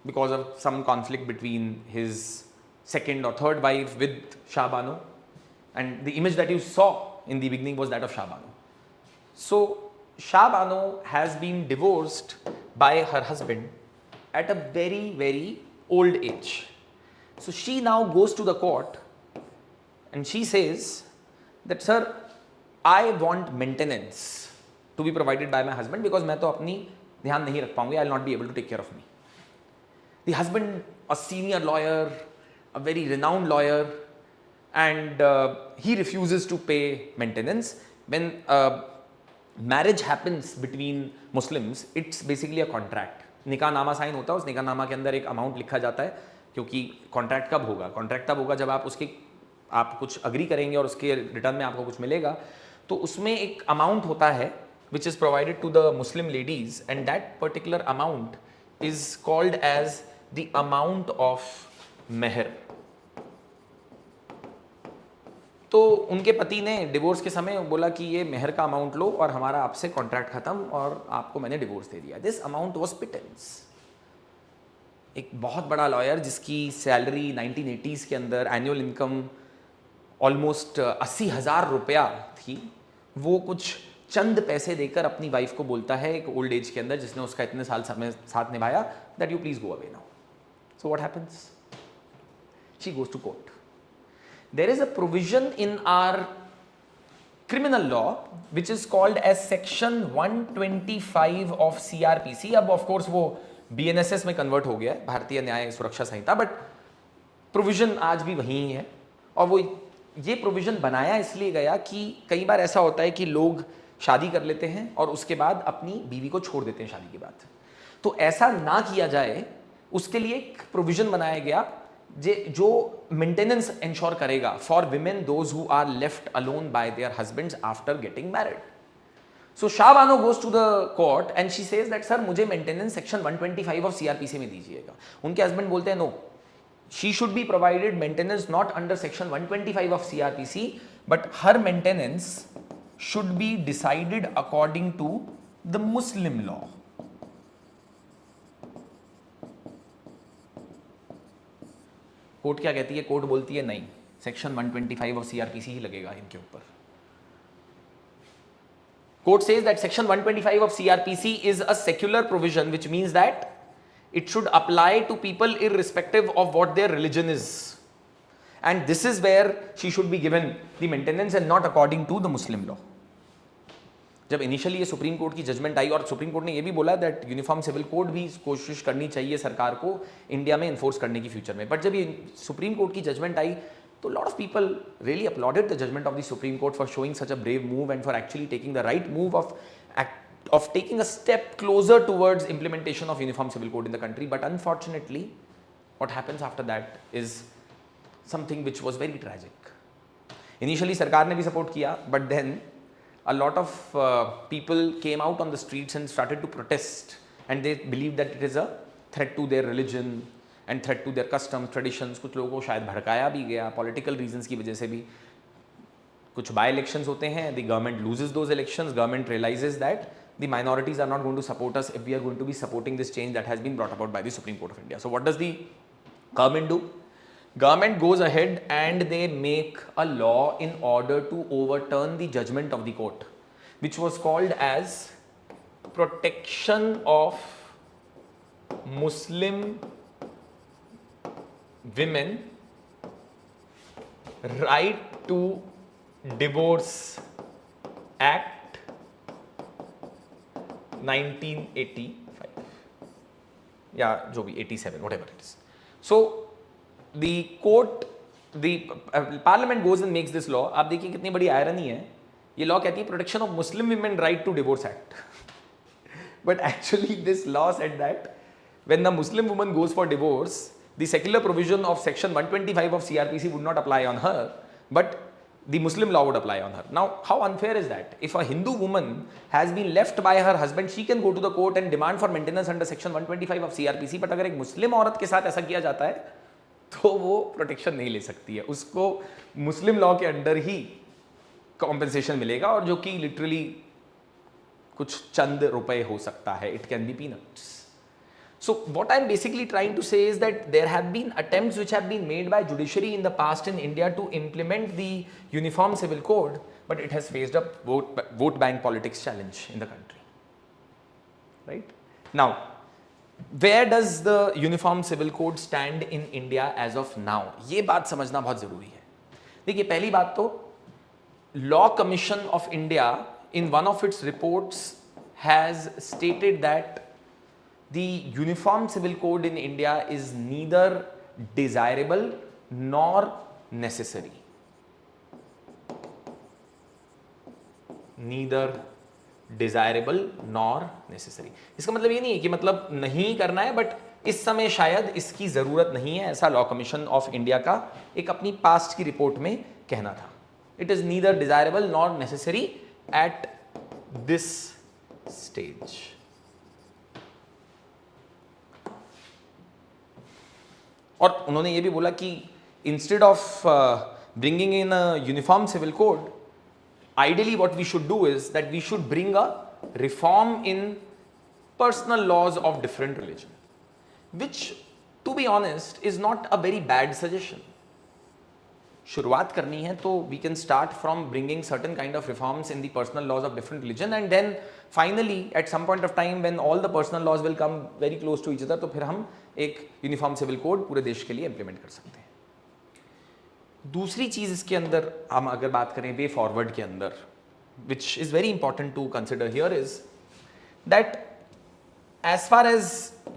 because of some conflict between his second or third wife with Shah Bano, and the image that you saw in the beginning was that of Shah Bano. So Shah Bano has been divorced by her husband at a very, very old age. So she now goes to the court and she says that sir, I want maintenance to be provided by my husband because मैं तो अपनी ध्यान नहीं रख पाऊंगी, I'll not be able to take care of me. The husband, a senior lawyer, a very renowned lawyer, and he refuses to pay maintenance. When marriage happens between Muslims, it's basically a contract. निकाह नामा sign होता है, उस निकाह नामा के अंदर एक अमाउंट लिखा जाता है, क्योंकि कॉन्ट्रैक्ट कब होगा? कॉन्ट्रैक्ट तब होगा जब आप कुछ अग्री करेंगे और उसके रिटर्न में आपको कुछ मिलेगा. तो उसमें एक अमाउंट होता है which is provided to the Muslim ladies, and that particular amount is called as the amount of meher. तो उनके पति ने डिवोर्स के समय बोला कि ये मेहर का अमाउंट लो और हमारा आपसे कॉन्ट्रैक्ट खत्म और आपको मैंने डिवोर्स दे दिया. This amount was pittance. एक बहुत बड़ा लॉयर जिसकी सैलरी 1980s के अंदर एनुअल इनकम ऑलमोस्ट 80,000 रुपया थी, वो कुछ चंद पैसे देकर अपनी वाइफ को बोलता है एक ओल्ड एज के अंदर जिसने उसका इतने साल समय साथ निभाया, that you please go away now. So what happens? She goes to court. There is a provision in our criminal law which is called as section 125 of CRPC. अब of course वो BNSS में convert हो गया है, भारतीय न्याय सुरक्षा संहिता, but provision आज भी वही है. और वो ये प्रोविजन बनाया इसलिए गया कि कई बार ऐसा होता है कि लोग शादी कर लेते हैं और उसके बाद अपनी बीवी को छोड़ देते हैं शादी के बाद. तो ऐसा ना किया जाए उसके लिए एक प्रोविजन बनाया गया जो मेंटेनेंस इंश्योर करेगा for women those who are left alone by their husbands after getting married. So Shah Bano goes to the court and she says that sir मुझे मेंटेनेंस सेक्शन 125 ऑफ सीआरपीसी में दीजिएगा. उनके हस्बैंड बोलते हैं no, she should be provided maintenance not under section 125 of CrPC, but her maintenance should be decided according to the Muslim law. Court क्या कहती है? Court बोलती है नहीं, सेक्शन 125 ऑफ सीआरपीसी ही लगेगा इनके ऊपर. Court says that section 125 of CRPC is a secular provision which means that it should apply to people irrespective of what their religion is, and this is where she should be given the maintenance and not according to the Muslim law. जब initially ये Supreme Court की judgment आई और supreme court ने ये भी बोला that uniform civil code भी कोशिश करनी चाहिए सरकार को इंडिया में इन्फोर्स करने की फ्यूचर में. बट जब ये सुप्रीम कोर्ट की जजमेंट आई तो lot of people really applauded the judgment of the supreme Court for showing such a brave move and for actually taking the right move of taking a step closer towards implementation of uniform civil code in the country. But unfortunately what happens after that is something which was very tragic. Initially सरकार ने भी support किया, but then a lot of people came out on the streets and started to protest, and they believed that it is a threat to their religion and threat to their customs, traditions. कुछ लोगों को शायद भड़काया भी गया political reasons की वजह से भी. कुछ बाय इलेक्शंस होते हैं, the government loses those elections, government realizes that the minorities are not going to support us if we are going to be supporting this change that has been brought about by the Supreme Court of India. So what does the government do? Government goes ahead and they make a law in order to overturn the judgment of the court, which was called as Protection of Muslim Women Right to Divorce Act 1985, या जो भी 87, whatever it is. So the court, the parliament goes and makes this law. आप देखिए कितनी बड़ी irony है. ये law कहती है protection of Muslim women right to divorce Act, but actually this law said that when the Muslim woman goes for divorce, the secular provision of section 125 of CrPC would not apply on her, but the Muslim law would apply on her. Now, how unfair is that? If a Hindu woman has been left by her husband, she can go to the court and demand for maintenance under section 125 of CRPC. But अगर एक मुस्लिम औरत के साथ ऐसा किया जाता है तो वो प्रोटेक्शन नहीं ले सकती है, उसको मुस्लिम लॉ के अंडर ही कॉम्पेंसेशन मिलेगा, और जो कि लिटरली कुछ चंद रुपए हो सकता है. It can be peanuts. So what I'm basically trying to say is that there have been attempts which have been made by judiciary in the past in India to implement the Uniform Civil Code, but it has faced a vote bank politics challenge in the country. Right? Now, where does the Uniform Civil Code stand in India as of now? ये बात समझना बहुत ज़रूरी है. देखिए, पहली बात तो Law Commission of India, in one of its reports, has stated that the Uniform Civil Code in India is neither desirable nor necessary. Neither desirable nor necessary. इसका मतलब ये नहीं है कि मतलब नहीं करना है, बट इस समय शायद इसकी जरूरत नहीं है, ऐसा लॉ कमीशन ऑफ इंडिया का एक अपनी पास्ट की रिपोर्ट में कहना था. It is neither desirable nor necessary at this stage. और उन्होंने ये भी बोला कि instead of bringing in a uniform civil code, ideally what we should do is that we should bring a reform in personal laws of different religion, which to be honest is not a very bad suggestion. शुरुआत करनी है तो we can start from bringing certain kind of reforms in the personal laws of different religion, and then finally at some point of time when all the personal laws will come very close to each other, तो फिर हम एक uniform civil code पूरे देश के लिए implement कर सकते हैं. दूसरी चीज इसके अंदर हम अगर बात करें वे फॉरवर्ड के अंदर, which is very important to consider here, is that as far as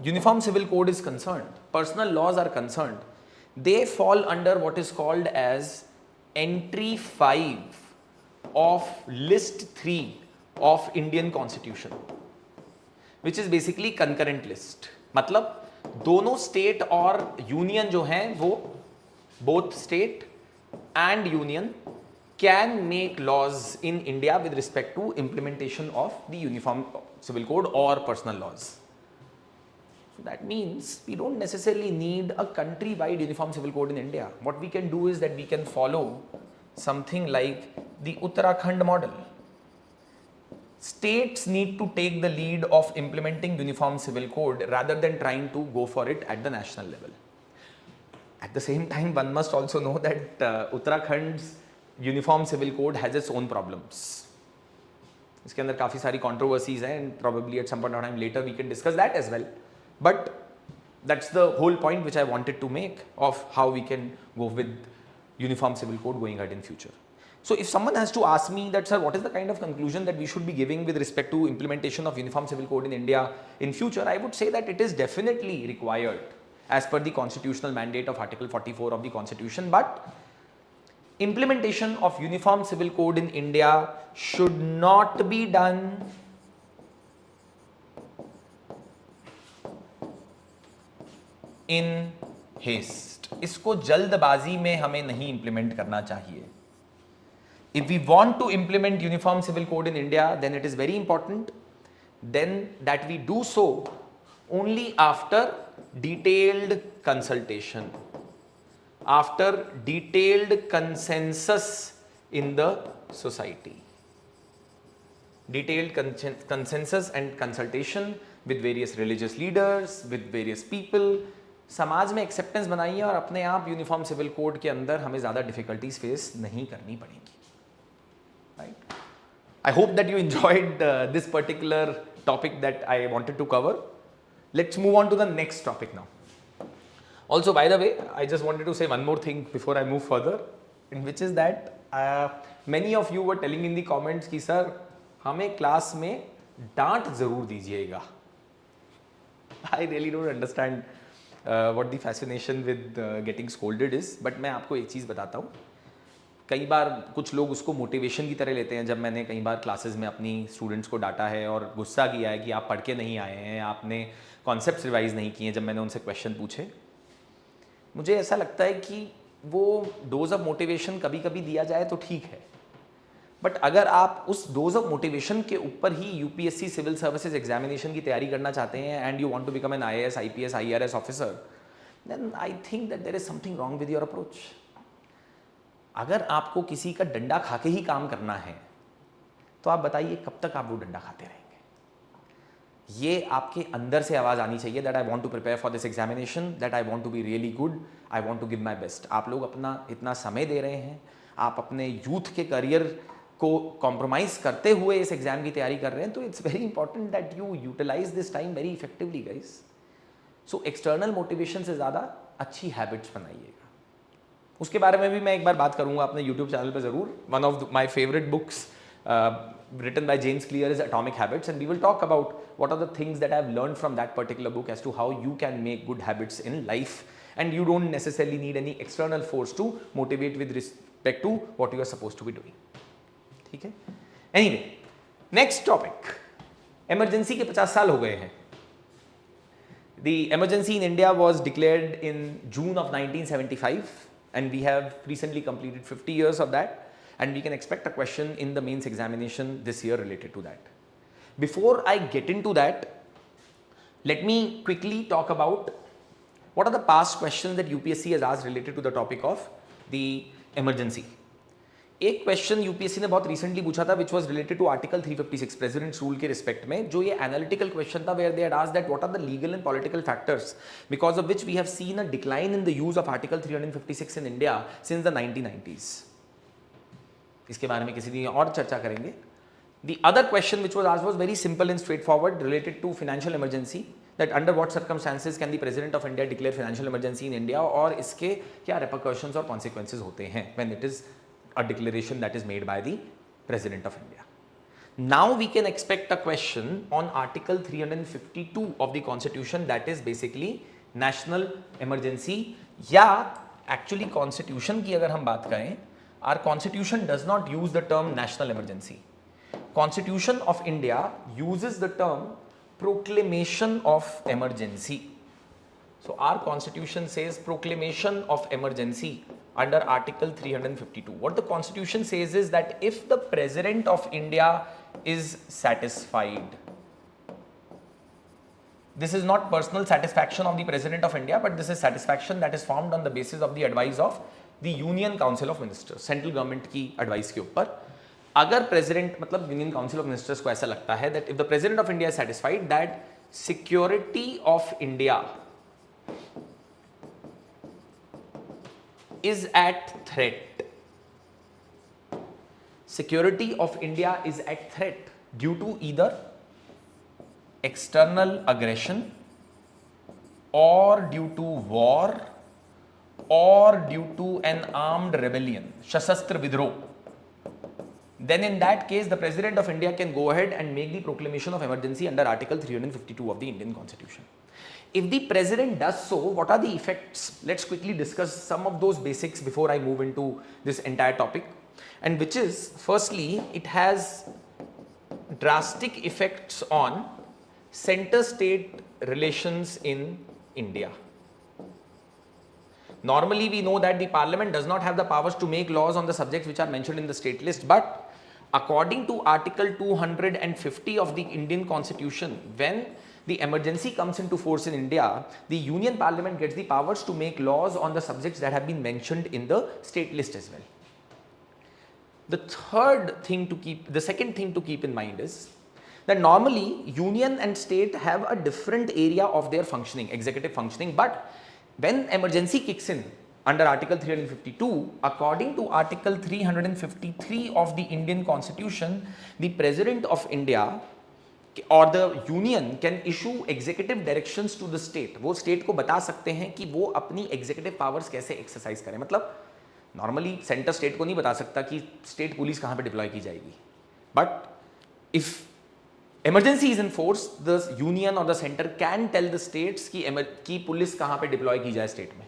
uniform civil code is concerned, personal laws are concerned, they fall under what is called as entry 5 of list 3 of Indian Constitution, which is basically concurrent list. मतलब दोनों state और union जो हैं वो both state and union can make laws in India with respect to implementation of the Uniform Civil Code or personal laws. So that means we don't necessarily need a country-wide Uniform Civil Code in India. What we can do is that we can follow something like the Uttarakhand model. States need to take the lead of implementing Uniform Civil Code rather than trying to go for it at the national level. At the same time, one must also know that Uttarakhand's Uniform Civil Code has its own problems. इसके अंदर काफ़ी सारी controversies हैं, and probably at some point of time later we can discuss that as well. But that's the whole point which I wanted to make of how we can go with Uniform Civil Code going ahead in future. So if someone has to ask me that, sir, what is the kind of conclusion that we should be giving with respect to implementation of Uniform Civil Code in India in future, I would say that it is definitely required as per the constitutional mandate of Article 44 of the Constitution, but implementation of Uniform Civil Code in India should not be done in haste. इसको जल्दबाजी में हमें नहीं implement करना चाहिए. If we want to implement Uniform Civil Code in India, then it is very important then that we do so only after detailed consultation, after detailed consensus in the society. Detailed consensus and consultation with various religious leaders, with various people. समाज में acceptance बनाइए और अपने आप uniform civil code के अंदर हमें ज़्यादा डिफिकल्टीज फेस नहीं करनी पड़ेंगी. Right. I hope that you enjoyed this particular topic that I wanted to cover. Let's move on to the next topic now. Also, by the way, I just wanted to say one more thing before I move further, in which is that many of you were telling in the comments कि sir हमें class में डांट ज़रूर दीजिएगा. I really don't understand what the fascination with getting scolded is, but मैं आपको एक चीज़ बताता हूँ. कई बार कुछ लोग उसको मोटिवेशन की तरह लेते हैं. जब मैंने कई बार क्लासेस में अपनी स्टूडेंट्स को डांटा है और गुस्सा किया है कि आप पढ़ के नहीं आए हैं, आपने कॉन्सेप्ट्स रिवाइज नहीं किए, जब मैंने उनसे क्वेश्चन पूछे, मुझे ऐसा लगता है कि वो डोज ऑफ मोटिवेशन कभी कभी दिया जाए तो ठीक है, बट अगर आप उस डोज ऑफ मोटिवेशन के ऊपर ही यूपीएससी सिविल सर्विसेज एग्जामिनेशन की तैयारी करना चाहते हैं and you want to become an IAS, IPS, IRS officer, then I think that there is something wrong with your approach. अगर आपको किसी का डंडा खा के ही काम करना है तो आप बताइए कब तक आप वो डंडा खाते रहेंगे. ये आपके अंदर से आवाज़ आनी चाहिए that I want to prepare for this examination, that I want to be really good, I want to give my best. आप लोग अपना इतना समय दे रहे हैं, आप अपने यूथ के करियर को कॉम्प्रोमाइज़ करते हुए इस एग्ज़ाम की तैयारी कर रहे हैं, तो it's very important that you utilise this time very effectively guys. So external motivation से ज़्यादा अच्छी हैबिट्स बनाइएगा. उसके बारे में भी मैं एक बार बात करूंगा अपने यूट्यूब चैनल पे जरूर. One of my favourite books written by James Clear is Atomic Habits, and we will talk about what are the things that I have learned from that particular book as to how you can make good habits in life, and you don't necessarily need any external force to motivate with respect to what you are supposed to be doing. ठीक है. Anyway, next topic. Emergency के 50 साल हो गए हैं. The emergency in India was declared in June of 1975, and we have recently completed 50 years of that. And we can expect a question in the mains examination this year related to that. Before I get into that, let me quickly talk about what are the past questions that UPSC has asked related to the topic of the emergency. एक question UPSC ने बहुत recently पूछा था which was related to article 356 president's rule के respect में, जो ये analytical question था where they had asked that what are the legal and political factors because of which we have seen a decline in the use of article 356 in India since the 1990s. इसके बारे में किसी दिन और चर्चा करेंगे. The other question which was asked was very simple and straightforward related to financial emergency, that under what circumstances can the President of India declare financial emergency in India, और इसके क्या repercussions और consequences होते हैं when it is a declaration that is made by the President of India. Now we can expect a question on Article 352 of the Constitution, that is basically national emergency, या actually Constitution की अगर हम बात करें, our Constitution does not use the term national emergency. Constitution of India uses the term proclamation of emergency. So our Constitution says proclamation of emergency under Article 352. What the Constitution says is that if the President of India is satisfied, this is not personal satisfaction of the President of India, but this is satisfaction that is formed on the basis of the advice of the union council of ministers, central government की advice के ऊपर. अगर president मतलब union council of ministers को ऐसा लगता है that if the president of India is satisfied that security of India is at threat, security of India is at threat due to either external aggression or due to war or due to an armed rebellion, Shasastra Vidroh, then in that case the President of India can go ahead and make the proclamation of emergency under Article 352 of the Indian Constitution. If the President does so, what are the effects? Let's quickly discuss some of those basics before I move into this entire topic, and which is, firstly, it has drastic effects on center-state relations in India. Normally we know that the parliament does not have the powers to make laws on the subjects which are mentioned in the state list, but according to Article 250 of the Indian Constitution, when the emergency comes into force in India, the Union Parliament gets the powers to make laws on the subjects that have been mentioned in the state list as well. The second thing to keep in mind is that normally union and state have a different area of their functioning, executive functioning, but when emergency kicks in under Article 352, according to Article 353 of the Indian Constitution, the President of India or the Union can issue executive directions to the state. वो state को बता सकते हैं कि वो अपनी executive powers कैसे exercise करें. मतलब normally center state को नहीं बता सकता कि state police कहाँ पे deploy की जाएगी. But if emergency is in force, the union or the center can tell the states कि पुलिस कहाँ पे deploy की जाए state में.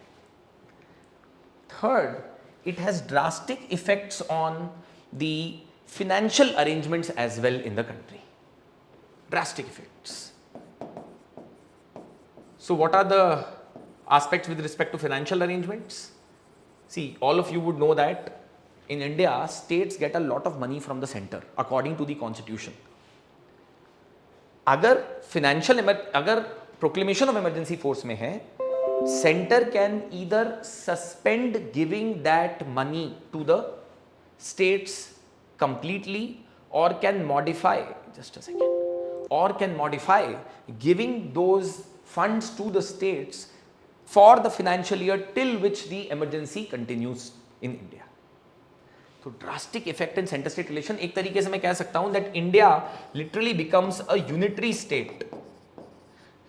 Third, it has drastic effects on the financial arrangements as well in the country. Drastic effects. So what are the aspects with respect to financial arrangements? See, all of you would know that in India, states get a lot of money from the center according to the constitution. अगर proclamation of emergency force में है, center can either suspend giving that money to the states completely or can modify, giving those funds to the states for the financial year till which the emergency continues in India. तो drastic effect in centre state relation. एक तरीके से मैं कह सकता हूं that India literally becomes a unitary state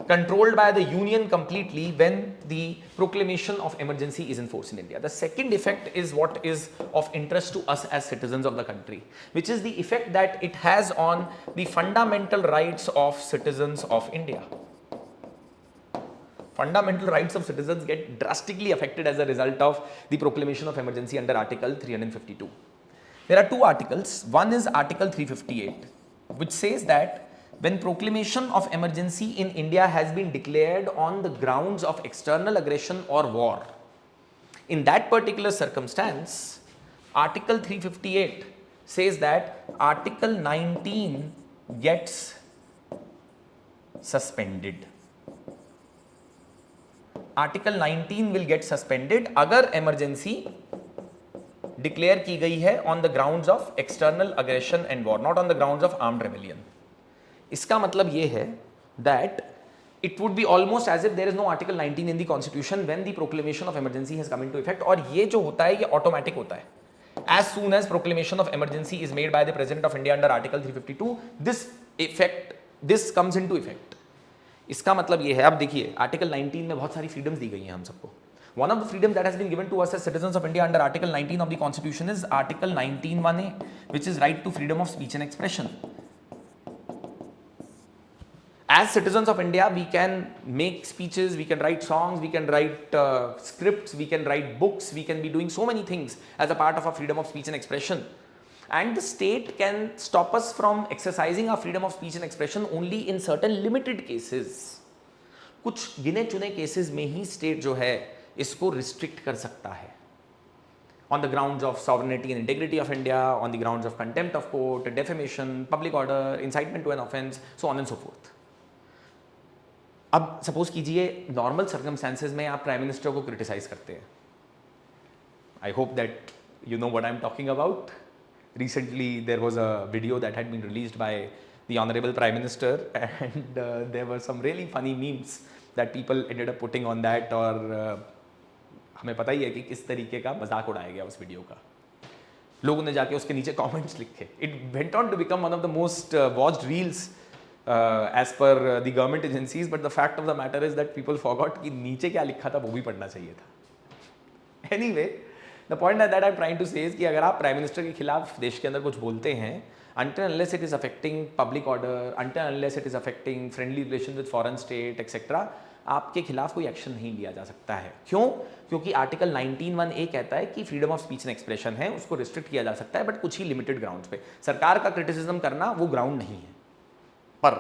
controlled by the union completely when the proclamation of emergency is in force in India. The second effect is what is of interest to us as citizens of the country, which is the effect that it has on the fundamental rights of citizens of India. Fundamental rights of citizens get drastically affected as a result of the proclamation of emergency under Article 352. There are two articles. One is Article 358, which says that when proclamation of emergency in India has been declared on the grounds of external aggression or war, in that particular circumstance, Article 358 says that Article 19 gets suspended. Article 19 will get suspended अगर emergency declare की गई है on the grounds of external aggression and war, not on the grounds of armed rebellion. इसका मतलब ये है that it would be almost as if there is no Article 19 in the Constitution when the proclamation of emergency has come into effect. और ये जो होता है ये automatic होता है. As soon as proclamation of emergency is made by the President of India under Article 352, this comes into effect. इसका मतलब ये है, अब देखिए Article 19 में बहुत सारी freedoms दी गई हैं हम सबको. One of the freedoms that has been given to us as citizens of India under Article 19 of the Constitution is Article 19(1)(a), which is right to freedom of speech and expression. As citizens of India, we can make speeches, we can write songs, we can write scripts, we can write books, we can be doing so many things as a part of our freedom of speech and expression. And the state can stop us from exercising our freedom of speech and expression only in certain limited cases. कुछ गिने चुने cases में ही state जो है इसको restrict कर सकता है. On the grounds of sovereignty and integrity of India, on the grounds of contempt of court, defamation, public order, incitement to an offence, so on and so forth. अब suppose कीजिए normal circumstances में आप prime minister को criticise करते हैं. I hope that you know what I am talking about. Recently there was a video that had been released by the honourable prime minister and there were some really funny memes that people ended up putting on that. और हमें पता ही है कि किस तरीके का मजाक उड़ाया गया उस वीडियो का. लोगों ने जाके उसके नीचे कॉमेंट्स लिखे. It went on to become one of the most watched reels as per the government agencies, but the fact of the matter is that people forgot कि नीचे क्या लिखा था वो भी पढ़ना चाहिए था. Anyway, the point that I'm trying to say is कि अगर आप प्राइम मिनिस्टर के खिलाफ देश के अंदर कुछ बोलते हैं, until unless it is affecting public order, until unless it is affecting friendly relations with foreign state, etc., आपके खिलाफ कोई एक्शन नहीं लिया जा सकता है. क्यों? क्योंकि आर्टिकल 19(1)(a कहता है कि freedom of speech and expression है, उसको रिस्ट्रिक्ट किया जा सकता है, बट कुछ ही लिमिटेड ग्राउंड्स पे. सरकार का क्रिटिसिज्म करना वो ग्राउंड नहीं है. पर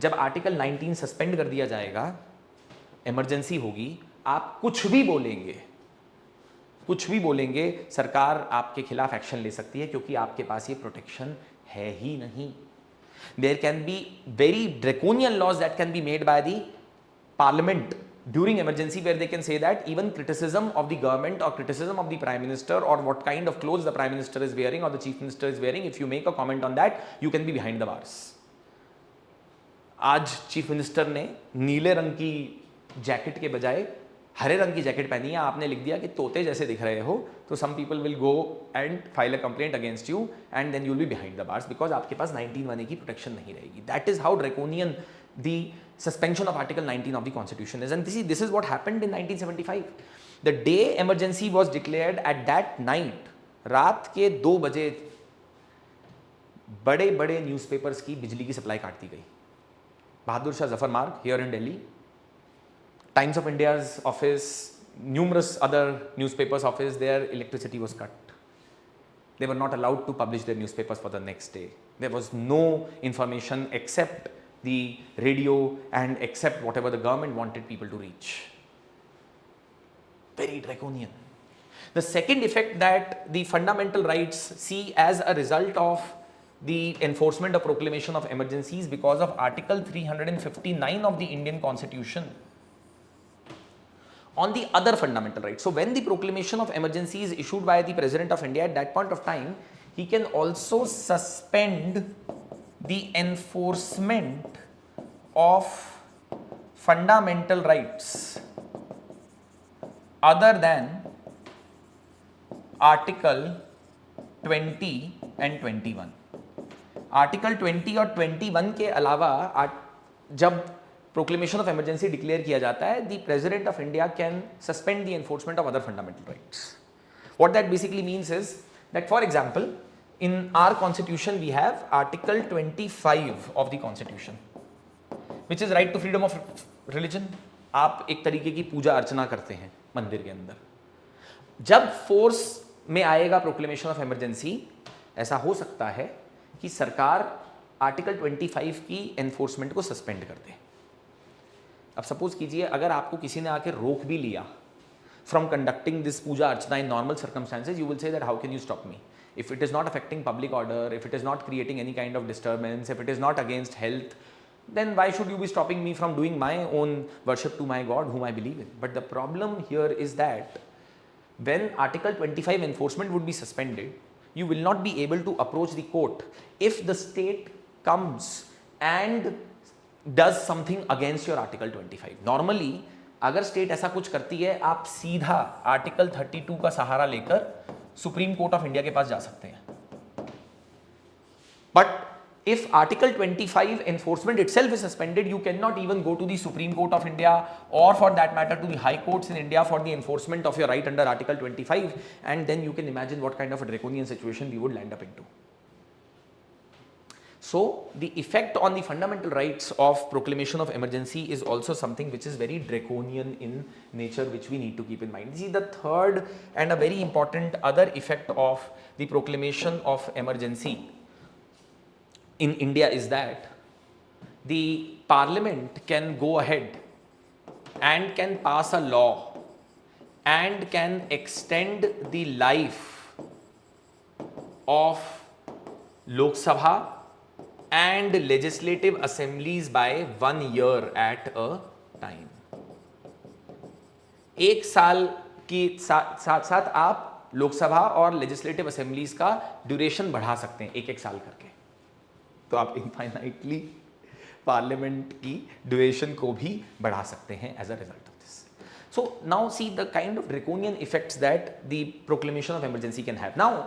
जब आर्टिकल 19 सस्पेंड कर दिया जाएगा, इमरजेंसी होगी, आप कुछ भी बोलेंगे, सरकार आपके खिलाफ एक्शन ले सकती है क्योंकि आपके पास ये प्रोटेक्शन है ही नहीं. There can be very draconian laws that can be made by the parliament during emergency where they can say that even criticism of the government or criticism of the prime minister or what kind of clothes the prime minister is wearing or the chief minister is wearing, if you make a comment on that, you can be behind the bars. आज chief minister ने नीले रंग की jacket के बजाय हरे रंग की jacket पहनी है. आपने लिख दिया कि तोते जैसे दिख रहे हो, तो some people will go and file a complaint against you and then you will be behind the bars because आपके पास 19(1)(a) की प्रोटेक्शन नहीं रहेगी. That is how draconian the suspension of Article 19 of the Constitution is. And this is what happened in 1975. The day emergency was declared, at that night, रात के 2 बजे बड़े बड़े न्यूज़पेपर्स की बिजली की सप्लाई काट दी गई. बहादुर शाह जफर मार्ग here in Delhi, Times of India's office, numerous other newspapers' office, their electricity was cut. They were not allowed to publish their newspapers for the next day. There was no information except the radio and except whatever the government wanted people to reach. Very draconian. The second effect that the fundamental rights see as a result of the enforcement of proclamation of emergencies because of Article 359 of the Indian Constitution on the other fundamental rights. So when the proclamation of emergency is issued by the President of India, at that point of time, he can also suspend the enforcement of fundamental rights other than Article 20 and 21. Article 20 और 21 के अलावा जब proclamation of emergency declare किया जाता है, the president of India can suspend the enforcement of other fundamental rights. What that basically means is that, for example, in our constitution we have article 25 of the constitution, which is right to freedom of religion. आप एक तरीके की पूजा अर्चना करते हैं मंदिर के अंदर. जब फोर्स में आएगा प्रोक्लेमेशन ऑफ इमरजेंसी, ऐसा हो सकता है कि सरकार आर्टिकल 25 की एनफोर्समेंट को सस्पेंड कर दे. अब सपोज कीजिए अगर आपको किसी ने आके रोक भी लिया from conducting this puja archana in normal circumstances, you will say that how can you stop me? If it is not affecting public order, if it is not creating any kind of disturbance, if it is not against health, then why should you be stopping me from doing my own worship to my God whom I believe in? But the problem here is that when Article 25 enforcement would be suspended, you will not be able to approach the court if the state comes and does something against your Article 25. Normally, अगर state ऐसा कुछ करती है, आप सीधा article 32 का सहारा लेकर supreme court of India के पास जा सकते हैं. But if article 25 enforcement itself is suspended, you can not even go to the supreme court of India और for that matter to the high courts in India for the enforcement of your right under article 25, and then you can imagine what kind of a draconian situation we would land up into. So the effect on the fundamental rights of proclamation of emergency is also something which is very draconian in nature, which we need to keep in mind. See, the third and a very important other effect of the proclamation of emergency in India is that the parliament can go ahead and can pass a law and can extend the life of Lok Sabha and legislative assemblies by 1 year at a time. एक साल की साथ साथ आप लोकसभा और legislative assemblies का duration बढ़ा सकते हैं एक साल करके. तो आप इनफाइनाइटली पार्लियामेंट की ड्यूरेशन को भी बढ़ा सकते हैं as a result of this. So now see the kind of draconian effects that the proclamation of emergency can have. Now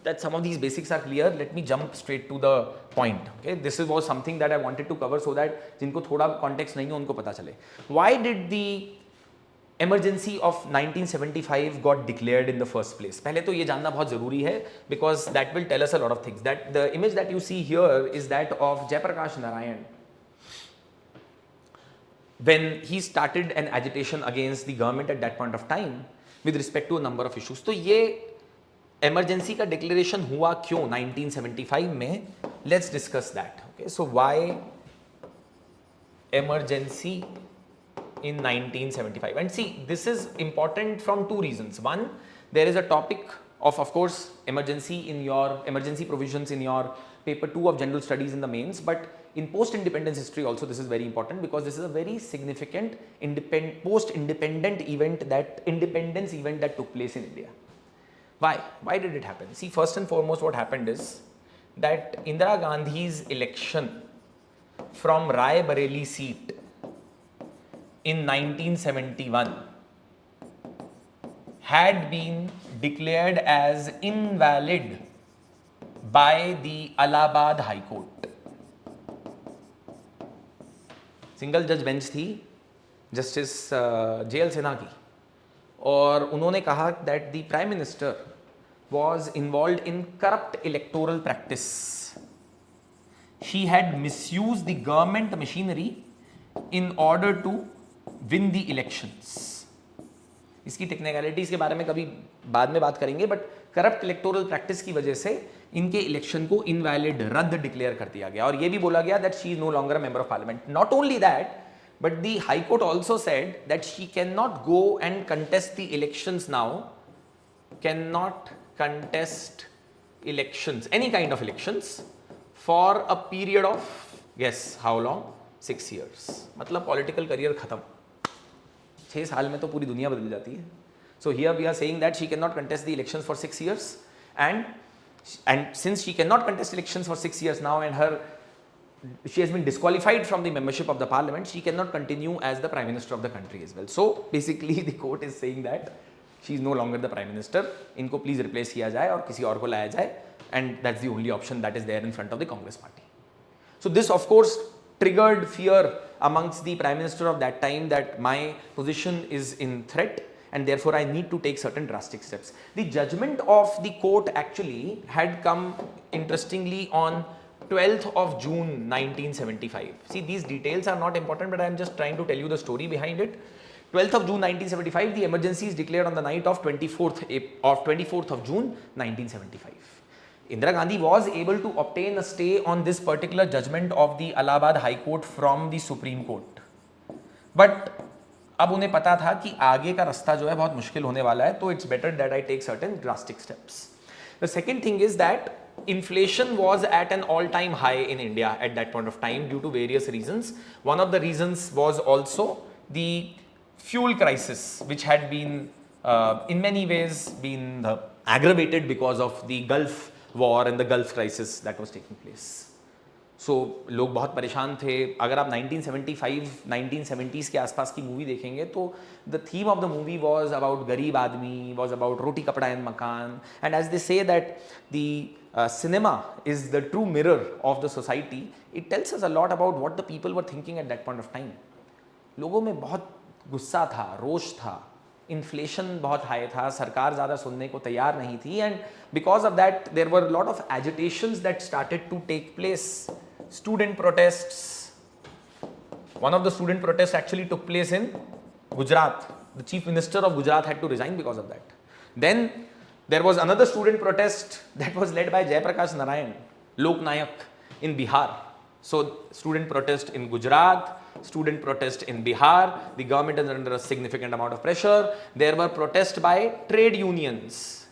that some of these basics are clear, let me jump straight to the point. Okay, this was something that I wanted to cover so that जिनको थोड़ा context नहीं है उनको पता चले. Why did the emergency of 1975 got declared in the first place? पहले तो ये जानना बहुत ज़रूरी है because that will tell us a lot of things. That the image that you see here is that of Jayaprakash Narayan when he started an agitation against the government at that point of time with respect to a number of issues. तो ये emergency का declaration हुआ क्यों 1975 में? Let's discuss that. Okay, so why emergency in 1975? And see, this is important from two reasons. One, there is a topic of course emergency in your emergency provisions in your paper 2 of general studies in the mains, but in post independence history also this is very important because this is a very significant post independent event, that independence event that took place in India. Why did it happen? See, first and foremost what happened is that Indira Gandhi's election from Rai Bareli seat in 1971 had been declared as invalid by the Allahabad High Court. Single जज bench थी justice JL Sinha की, और उन्होंने कहा that the prime minister was involved in corrupt electoral practice. He had misused the government machinery in order to win the elections. इसकी technicalities के बारे में कभी बाद में बात करेंगे, बट करप्ट इलेक्टोरल प्रैक्टिस की वजह से इनके इलेक्शन को इनवैलिड, रद्द डिक्लेयर कर दिया गया, और ये भी बोला गया that she is no longer a member of parliament. Not only that, but the High Court also said that she cannot go and contest the elections now, cannot contest elections, any kind of elections, for a period of, guess how long, 6 years. मतलब political career खत्म. 6 साल में तो पूरी दुनिया बदल जाती है. So here we are saying that she cannot contest the elections for 6 years, and since she cannot contest elections for 6 years now, and she has been disqualified from the membership of the parliament, she cannot continue as the prime minister of the country as well. So basically the court is saying that she is no longer the prime minister, इनको please replace किया जाए और किसी और को लाया जाए, and that's the only option that is there in front of the Congress party. So this of course triggered fear amongst the Prime Minister of that time that my position is in threat and therefore I need to take certain drastic steps. The judgment of the court actually had come interestingly on 12th of June 1975. See, these details are not important, but I am just trying to tell you the story behind it. 12th of June 1975, the emergency is declared on the night of 24th of June 1975. Indira Gandhi was able to obtain a stay on this particular judgment of the Allahabad High Court from the Supreme Court. But अब उन्हें पता था कि आगे का रास्ता जो है बहुत मुश्किल होने वाला है, तो it's better that I take certain drastic steps. The second thing is that inflation was at an all-time high in India at that point of time due to various reasons. One of the reasons was also the fuel crisis, which had been in many ways been aggravated because of the Gulf War and the Gulf crisis that was taking place. So लोग बहुत परेशान थे. अगर आप 1975 1970s के आसपास की movie देखेंगे तो the theme of the movie was about गरीब आदमी, was about रोटी कपड़ा and मकान. And as they say that the cinema is the true mirror of the society, it tells us a lot about what the people were thinking at that point of time. लोगों में बहुत गुस्सा था, रोष था, inflation बहुत high था, सरकार ज़्यादा सुनने को तैयार नहीं थी, and because of that there were lot of agitations that started to take place. Student protests, one of the student protests actually took place in Gujarat. The chief minister of Gujarat had to resign because of that. Then there was another student protest that was led by Jayaprakash Narayan, Lok Nayak, in Bihar. So student protest in Gujarat, student protest in Bihar. The government is under a significant amount of pressure. There were protests by trade unions.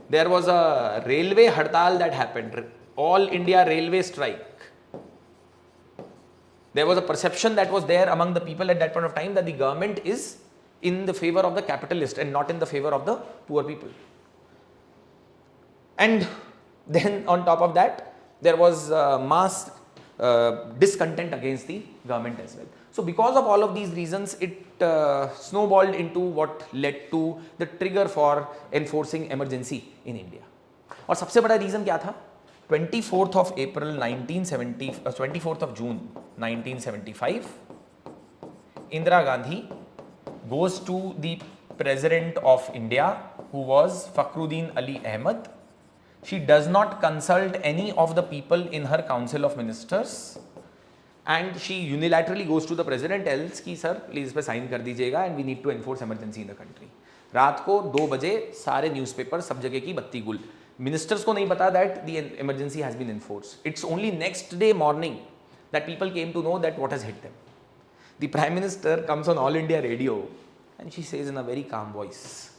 There was a railway hartal that happened, all India railway strike. There was a perception that was there among the people at that point of time that the government is in the favor of the capitalist and not in the favor of the poor people. And then on top of that, there was mass discontent against the government as well. So because of all of these reasons, it snowballed into what led to the trigger for enforcing emergency in India. और सबसे बड़ा reason क्या था? 24th of April 1970, 24th of June 1975, Indira Gandhi goes to the President of India, who was Fakhruddin Ali Ahmed. She does not consult any of the people in her Council of Ministers, and she unilaterally goes to the President, tells कि sir please इस पर sign कर दीजिएगा and we need to enforce emergency in the country. रात को 2 बजे सारे newspaper सब जगह की बत्ती गुल. Ministers को नहीं पता that the emergency has been enforced. It's only next day morning that people came to know that what has hit them. The Prime Minister comes on All India Radio and she says in a very calm voice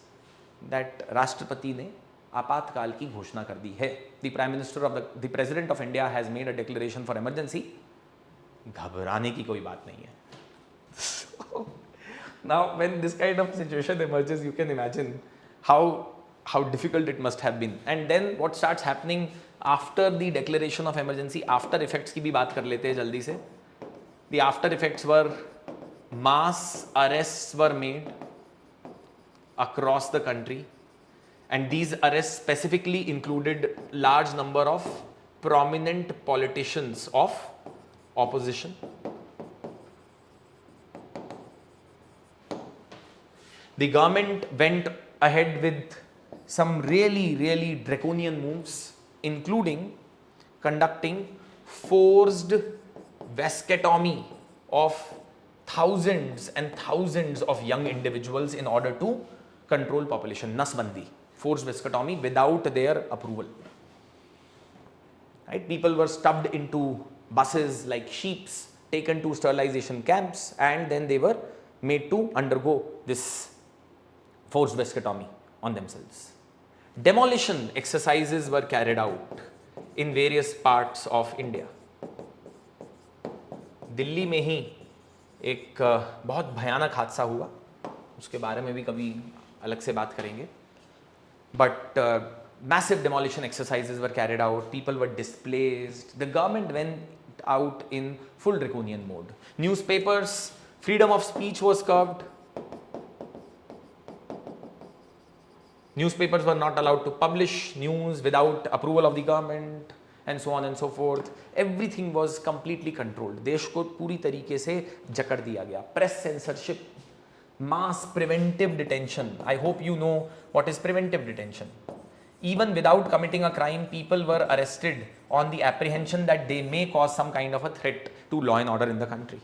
that राष्ट्रपति ने आपातकाल की घोषणा कर दी है. The Prime Minister of the President of India has made a declaration for emergency. घबराने की कोई बात नहीं है. So, now when this kind of situation emerges, you can imagine how difficult it must have been. And then what starts happening after the declaration of emergency, after effects की भी बात कर लेते हैं जल्दी से. The after effects were mass arrests were made across the country, and these arrests specifically included large number of prominent politicians of opposition. The government went ahead with some really draconian moves, including conducting forced vasectomy of thousands and thousands of young individuals in order to control population. Nasbandi, forced vasectomy without their approval. Right? People were stuffed into buses like sheep, taken to sterilization camps, and then they were made to undergo this forced vasectomy on themselves. Demolition exercises were carried out in various parts of India. Delhi में ही एक बहुत भयानक हादसा हुआ, उसके बारे में भी कभी अलग से बात करेंगे. But massive demolition exercises were carried out, people were displaced, the government went out in full draconian mode. Newspapers, freedom of speech was curbed. Newspapers were not allowed to publish news without approval of the government. and so on and so forth. Everything was completely controlled. देश को पूरी तरीके से जकड़ दिया गया. Press censorship, mass preventive detention. I hope you know what is preventive detention. Even without committing a crime, people were arrested on the apprehension that they may cause some kind of a threat to law and order in the country.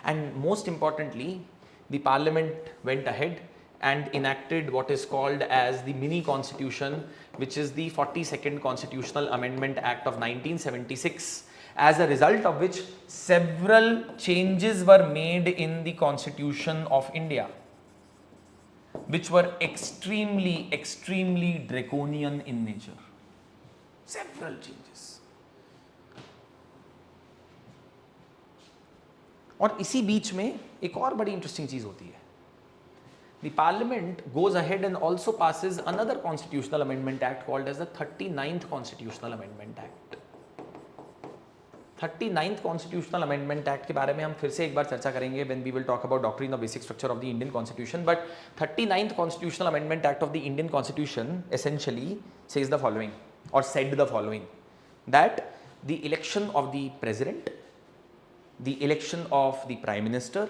And most importantly, the parliament went ahead and enacted what is called as the mini constitution, which is the 42nd Constitutional Amendment Act of 1976, as a result of which several changes were made in the Constitution of India, which were extremely draconian in nature. Several changes. और इसी बीच में एक और बड़ी interesting चीज होती है. The Parliament goes ahead and also passes another constitutional amendment act called as the 39th Constitutional Amendment Act. 39th Constitutional Amendment Act के बारे में हम फिर से एक बार चर्चा करेंगे when we will talk about doctrine of basic structure of the Indian Constitution. But 39th Constitutional Amendment Act of the Indian Constitution essentially says the following, or said the following, that the election of the President, the election of the Prime Minister,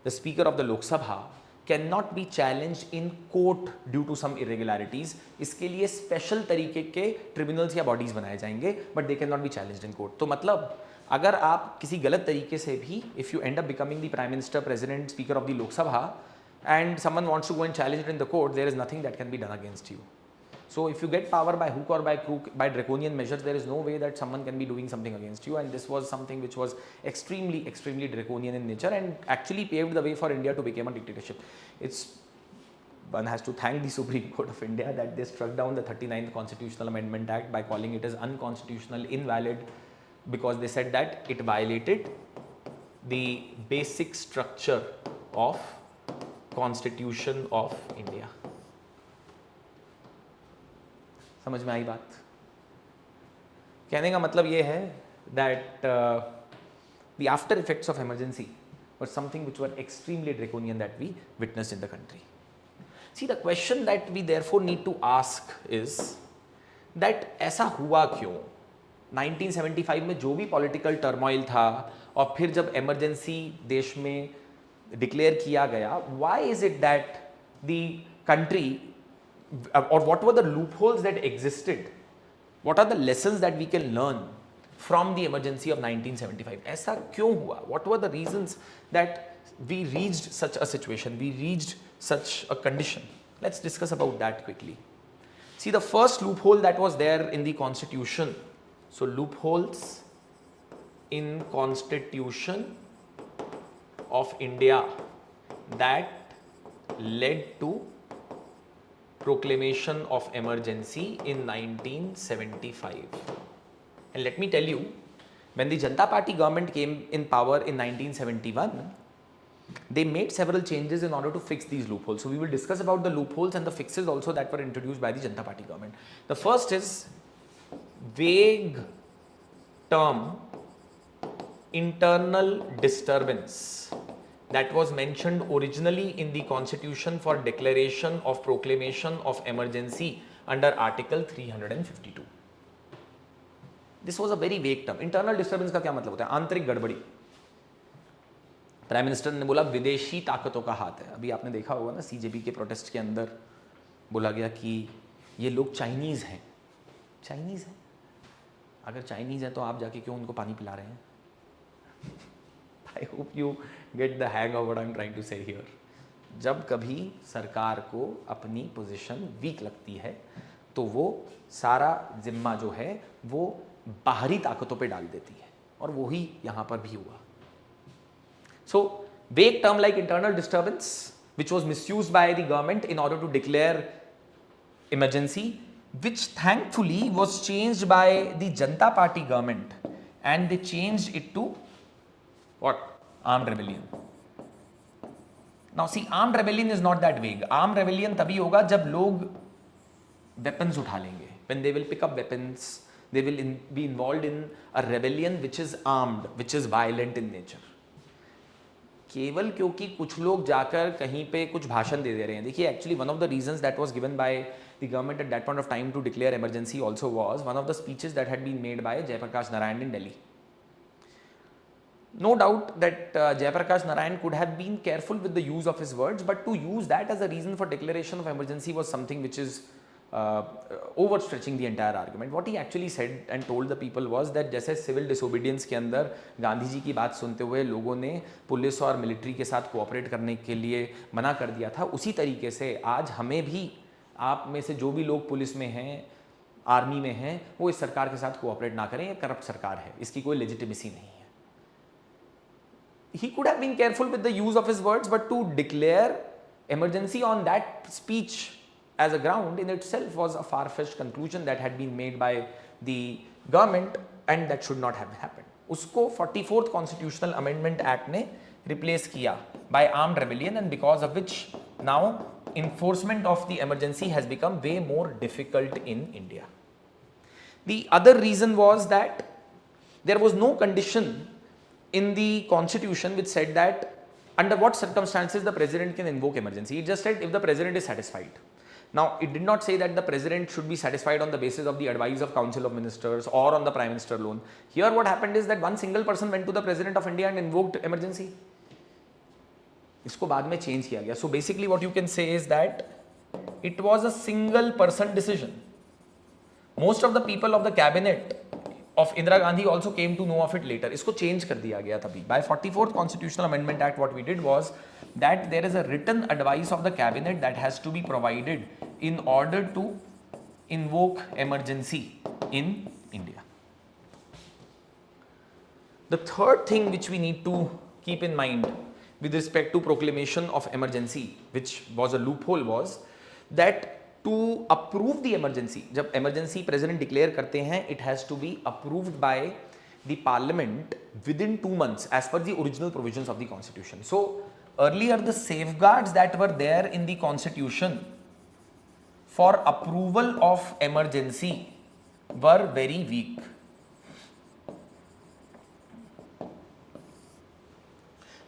the Speaker of the Lok Sabha cannot be challenged in court due to some irregularities. इसके लिए special तरीके के tribunals या bodies बनाए जाएंगे, but they can not be challenged in court. तो मतलब अगर आप किसी गलत तरीके से भी, if you and up becoming the prime minister, president, speaker of the Lok Sabha, and someone wants to go and challenge it in the court, there is nothing that can be done against you. So if you get power by hook or by crook, by draconian measures, there is no way that someone can be doing something against you. And this was something which was extremely draconian in nature and actually paved the way for India to become a dictatorship. One has to thank the Supreme Court of India that they struck down the 39th Constitutional Amendment Act by calling it as unconstitutional, invalid, because they said that it violated the basic structure of Constitution of India. समझ में आई बात? कहने का मतलब ये है that the after effects of emergency were something which were extremely draconian that we witnessed in the country. See, the question that we therefore need to ask is that ऐसा हुआ क्यों? 1975 में जो भी पॉलिटिकल टर्मोइल था और फिर जब इमरजेंसी देश में डिक्लेयर किया गया, why is it that the country, or what were the loopholes that existed, what are the lessons that we can learn from the emergency of 1975? ऐसा क्यों हुआ? What were the reasons that we reached such a situation, we reached such a condition? Let's discuss about that quickly. See, the first loophole that was there in the constitution, so loopholes in Constitution of India that led to proclamation of emergency in 1975. And let me tell you, when the Janata Party government came in power in 1971, they made several changes in order to fix these loopholes. So we will discuss about the loopholes and the fixes also that were introduced by the Janata Party government. The first is vague term internal disturbance that was mentioned originally in the constitution for declaration of proclamation of emergency under article 352. This was a very vague term. Internal disturbance का क्या मतलब होता है? आंतरिक गड़बड़ी. Prime minister ने बोला विदेशी ताकतों का हाथ है. अभी आपने देखा होगा ना, सीजेपी के प्रोटेस्ट के अंदर बोला गया कि ये लोग चाइनीज हैं. चाइनीज हैं? अगर चाइनीज हैं तो आप जाके क्यों उनको पानी पिला रहे हैं? I hope you get the hang of what I'm trying to say here. जब कभी सरकार को अपनी पोजीशन वीक लगती है तो वो सारा जिम्मा जो है वो बाहरी ताकतों पे डाल देती है, और वही यहाँ पर भी हुआ. So vague term like internal disturbance, which was misused by the government in order to declare emergency, which thankfully was changed by the Janata Party government, and they changed it to what? Armed rebellion. Now see, armed rebellion is not that vague. Armed rebellion तभी होगा जब लोग weapons उठा लेंगे. When they will pick up weapons, they will be involved in a rebellion which is armed, which is violent in nature. केवल क्योंकि कुछ लोग जाकर कहीं पे कुछ भाषण दे रहे हैं. देखिए, actually one of the reasons that was given by the government at that point of time to declare emergency also was one of the speeches that had been made by Jayaprakash Narayan in Delhi. No doubt that Jayaprakash Narayan could have been careful with the use of his words, but to use that as a reason for declaration of emergency was something which is overstretching the entire argument. What he actually said and told the people was that जैसे civil disobedience के अंदर गांधी जी की बात सुनते हुए लोगों ने police और मिलिट्री के साथ कोऑपरेट करने के लिए मना कर दिया था, उसी तरीके से आज हमें भी, आप में से जो भी लोग पुलिस में हैं, आर्मी में हैं, वो इस सरकार के साथ कोऑपरेट ना करें, ये करप्ट सरकार है, इसकी कोई लेजिटिमेसी नहीं है. He could have been careful with the use of his words, but to declare emergency on that speech as a ground in itself was a far-fetched conclusion that had been made by the government, and that should not have happened. उसको 44th Constitutional Amendment Act ने replace किया by armed rebellion, and because of which now enforcement of the emergency has become way more difficult in India. The other reason was that there was no condition in the constitution which said that under what circumstances the president can invoke emergency. It just said if the president is satisfied. Now, it did not say that the president should be satisfied on the basis of the advice of council of ministers or on the prime minister alone. Here what happened is that one single person went to the president of India and invoked emergency. इसको बाद में change किया गया. So basically what you can say is that it was a single person decision. Most of the people of the cabinet of Indira Gandhi also came to know of it later. इसको change कर दिया गया तभी. By 44th Constitutional Amendment Act, what we did was that there is a written advice of the cabinet that has to be provided in order to invoke emergency in India. The third thing which we need to keep in mind with respect to proclamation of emergency, which was a loophole, was that to approve the emergency, जब emergency president declare करते हैं, it has to be approved by the parliament within 2 months as per the original provisions of the constitution. So earlier the safeguards that were there in the constitution for approval of emergency were very weak.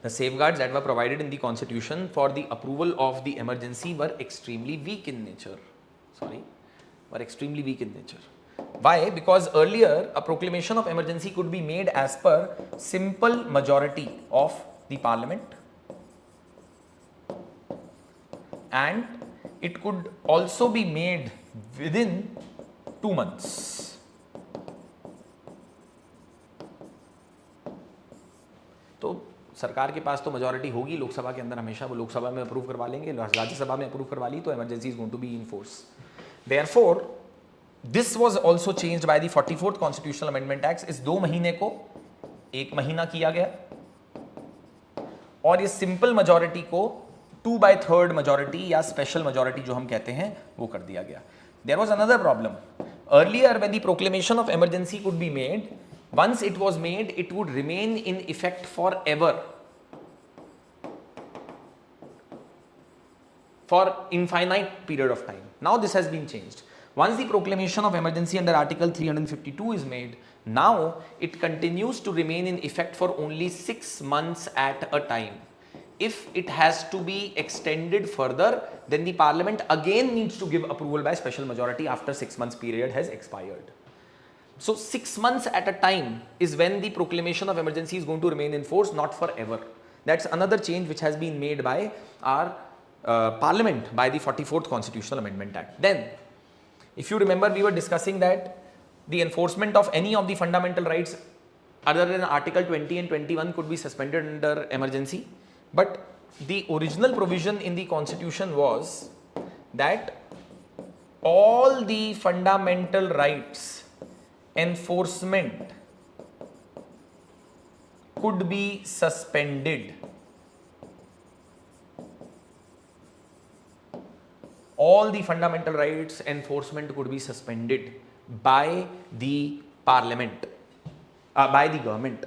The safeguards that were provided in the constitution for the approval of the emergency were extremely weak in nature. Why? Because earlier a proclamation of emergency could be made as per simple majority of the parliament, and it could also be made within 2 months. तो सरकार के पास तो majority होगी लोकसभा के अंदर हमेशा, वो लोकसभा में अप्रूव करवा लेंगे, राज्यसभा में अप्रूव करवा ली तो emergency is going to be in force. Therefore this was also changed by the 44th constitutional amendment act. इस 2 महीने को 1 महीना किया गया और ये सिंपल मेजॉरिटी को 2/3 मेजॉरिटी या स्पेशल मेजॉरिटी जो हम कहते हैं वो कर दिया गया. There was another problem. Earlier when the proclamation of emergency could be made, once it was made, it would remain in effect forever, for infinite period of time. Now this has been changed. Once the proclamation of emergency under Article 352 is made, now it continues to remain in effect for only 6 months at a time. If it has to be extended further, then the parliament again needs to give approval by special majority after 6 months period has expired. So 6 months at a time is when the proclamation of emergency is going to remain in force, not forever. That's another change which has been made by our parliament by the 44th Constitutional Amendment Act. Then, if you remember, we were discussing that the enforcement of any of the fundamental rights other than Article 20 and 21 could be suspended under emergency. But the original provision in the Constitution was that all the fundamental rights enforcement could be suspended. All the fundamental rights enforcement could be suspended by the parliament, by the government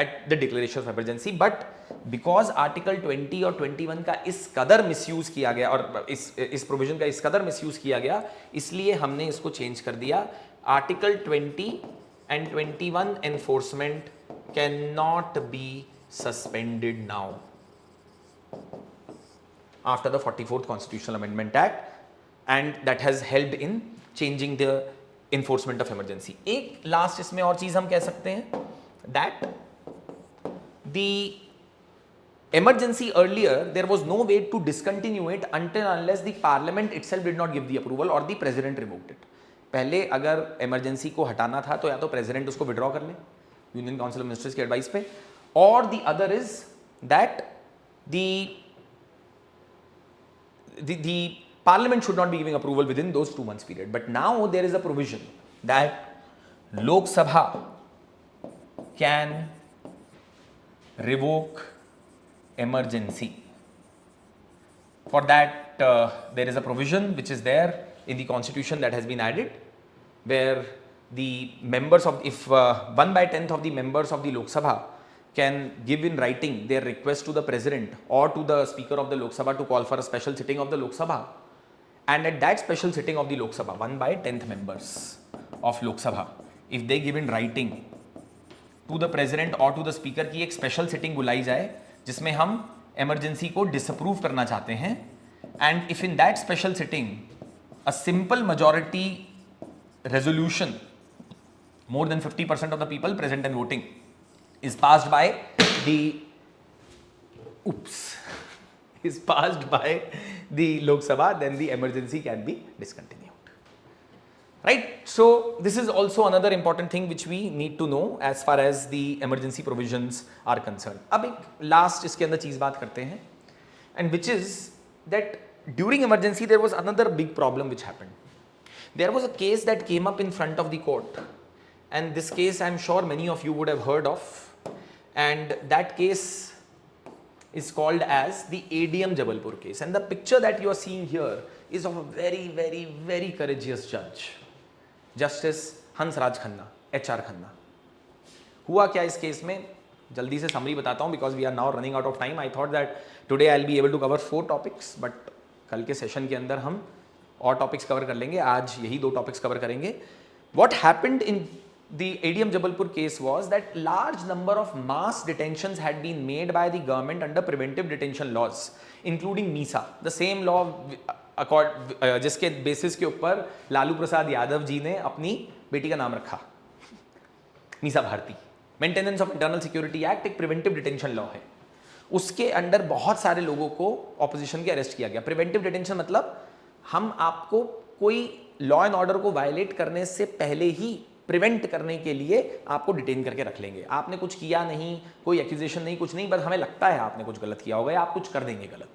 at the declaration of emergency. But because Article 20 और 21 का इस कदर misuse किया गया और इस provision का इस कदर मिसयूज किया गया, इसलिए हमने इसको चेंज कर दिया. Article 20 and 21 enforcement cannot be suspended now. After the 44th Constitutional Amendment Act, and that has helped in changing the enforcement of emergency. एक last इसमें और चीज हम कह सकते हैं that the emergency earlier there was no way to discontinue it until unless the parliament itself did not give the approval or the president revoked it. पहले अगर emergency को हटाना था तो या तो president उसको withdraw कर ले यूनियन काउंसिल ऑफ मिनिस्टर्स के एडवाइस पे, और the other is that the parliament should not be giving approval within those 2 months period. But now there is a provision that Lok Sabha can revoke emergency. For that there is a provision which is there in the constitution that has been added, where the members of, if 1/10 of the members of the Lok Sabha can give in writing their request to the president or to the speaker of the Lok Sabha to call for a special sitting of the Lok Sabha, and at that special sitting of the Lok Sabha 1/10 members of Lok Sabha, if they give in writing to the president or to the speaker की एक special sitting बुलाई जाए जिसमें हम emergency को disapprove करना चाहते हैं, and if in that special sitting a simple majority resolution, more than 50% of the people present and voting, is passed by the Lok Sabha, then the emergency can be discontinued. Right? So this is also another important thing which we need to know as far as the emergency provisions are concerned. अब एक last इसके अंदर चीज बात करते हैं, and which is that during emergency there was another big problem which happened. There was a case that came up in front of the court, and this case I am sure many of you would have heard of, and that case is called as the ADM Jabalpur case. And the picture that you are seeing here is of a very, very, very courageous judge, Justice Hansraj Khanna, HR Khanna. हुआ क्या इस case में, जल्दी से summary बताता हूँ because we are now running out of time. I thought that today I'll be able to cover 4 topics, but कल के सेशन के अंदर हम और टॉपिक्स कवर कर लेंगे, आज यही 2 टॉपिक्स कवर करेंगे. What happened in the ADM Jabalpur case was that large number of mass detentions had been made by the government under preventive detention laws, including MISA, the same law जिसके basis के ऊपर लालू प्रसाद यादव जी ने अपनी बेटी का नाम रखा, Misa Bharti. Maintenance of internal security act एक प्रिवेंटिव डिटेंशन लॉ है, उसके अंडर बहुत सारे लोगों को ऑपोजिशन के अरेस्ट किया गया. प्रिवेंटिव डिटेंशन मतलब हम आपको कोई लॉ एंड ऑर्डर को वायलेट करने से पहले ही प्रिवेंट करने के लिए आपको डिटेन करके रख लेंगे. आपने कुछ किया नहीं, कोई एक्यूजेशन नहीं, कुछ नहीं, बस हमें लगता है आपने कुछ गलत किया होगा या आप कुछ कर देंगे गलत.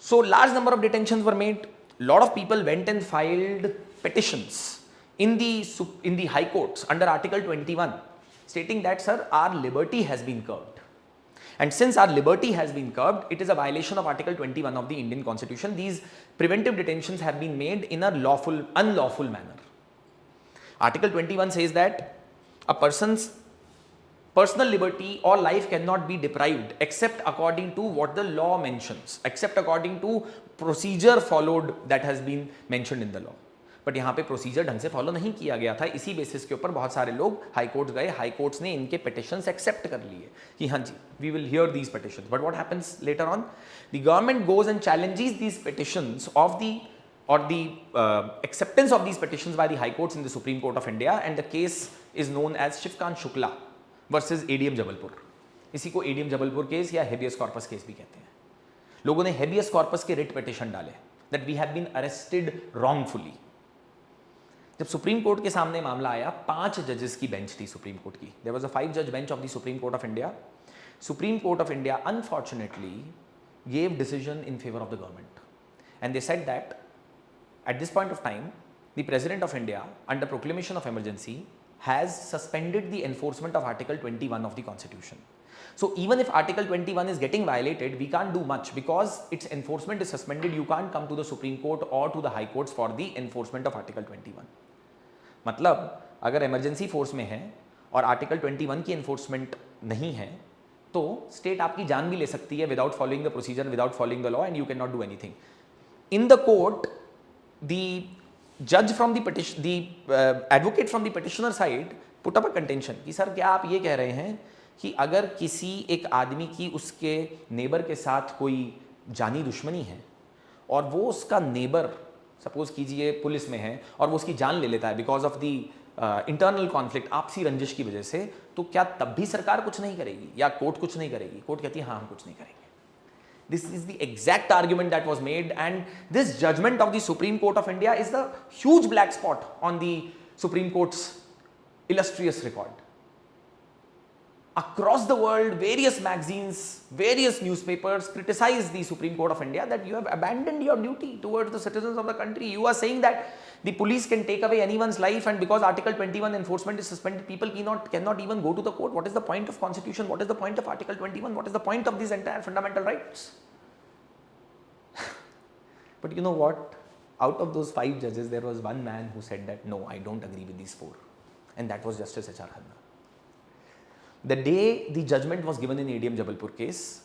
So large number of detentions were made. Lot of people went and filed petitions in the high courts under article 21 stating that sir our liberty has been curbed, and since our liberty has been curbed it is a violation of article 21 of the Indian constitution. These preventive detentions have been made in a unlawful manner. Article 21 says that a person's personal liberty or life cannot be deprived except according to what the law mentions, except according to procedure followed that has been mentioned in the law. But यहाँ पे procedure ढंग से follow नहीं किया गया था. इसी basis के ऊपर बहुत सारे लोग हाई कोर्ट गए, हाई कोर्ट्स ने इनके पिटिशंस एक्सेप्ट कर लिए कि हाँ जी we will hear these petitions. But what happens later on, the government goes and challenges these petitions of the or the acceptance of these petitions by the high courts in the Supreme Court of India, and the case is known as Shivkant Shukla versus ADM Jabalpur. इसी को ADM Jabalpur case या habeas corpus case भी कहते हैं. लोगों ने habeas corpus के writ petition डाले that we have been arrested wrongfully. जब सुप्रीम कोर्ट के सामने मामला आया, 5 जजेस की बेंच थी सुप्रीम कोर्ट की. देयर वाज अ 5 जज bench of the supreme court of India. Supreme court of India unfortunately gave decision in favor of the government, and they said that at this point of time the President of India under proclamation of emergency has suspended the enforcement of article 21 of the constitution. So even if article 21 is getting violated, we can't do much because its enforcement is suspended. You can't come to the Supreme Court or to the High Courts for the enforcement of article 21. मतलब अगर emergency force में है और article 21 की enforcement नहीं है तो state आपकी जान भी ले सकती है without following the procedure, without following the law, and you can not do anything. In the court the जज from the petition, the advocate from the petitioner side put up a contention कि sir क्या आप ये कह रहे हैं कि अगर किसी एक आदमी की उसके नेबर के साथ कोई जानी दुश्मनी है और वो उसका नेबर सपोज कीजिए पुलिस में है और वो उसकी जान ले लेता है because of the internal conflict, आपसी रंजिश की वजह से, तो क्या तब भी सरकार कुछ नहीं करेगी या कोर्ट कुछ नहीं करेगी? कोर्ट कहती है हाँ हम कुछ नहीं करेंगे. This is the exact argument that was made, and this judgment of the Supreme Court of India is the huge black spot on the Supreme Court's illustrious record. Across the world, various magazines, various newspapers criticize the Supreme Court of India that you have abandoned your duty towards the citizens of the country. You are saying that the police can take away anyone's life, and because Article 21 enforcement is suspended, people cannot even go to the court. What is the point of Constitution? What is the point of Article 21? What is the point of these entire fundamental rights? But you know what? Out of those 5 judges, there was one man who said that, no, I don't agree with these 4. And that was Justice H.R. Khanna. The day the judgment was given in ADM Jabalpur case,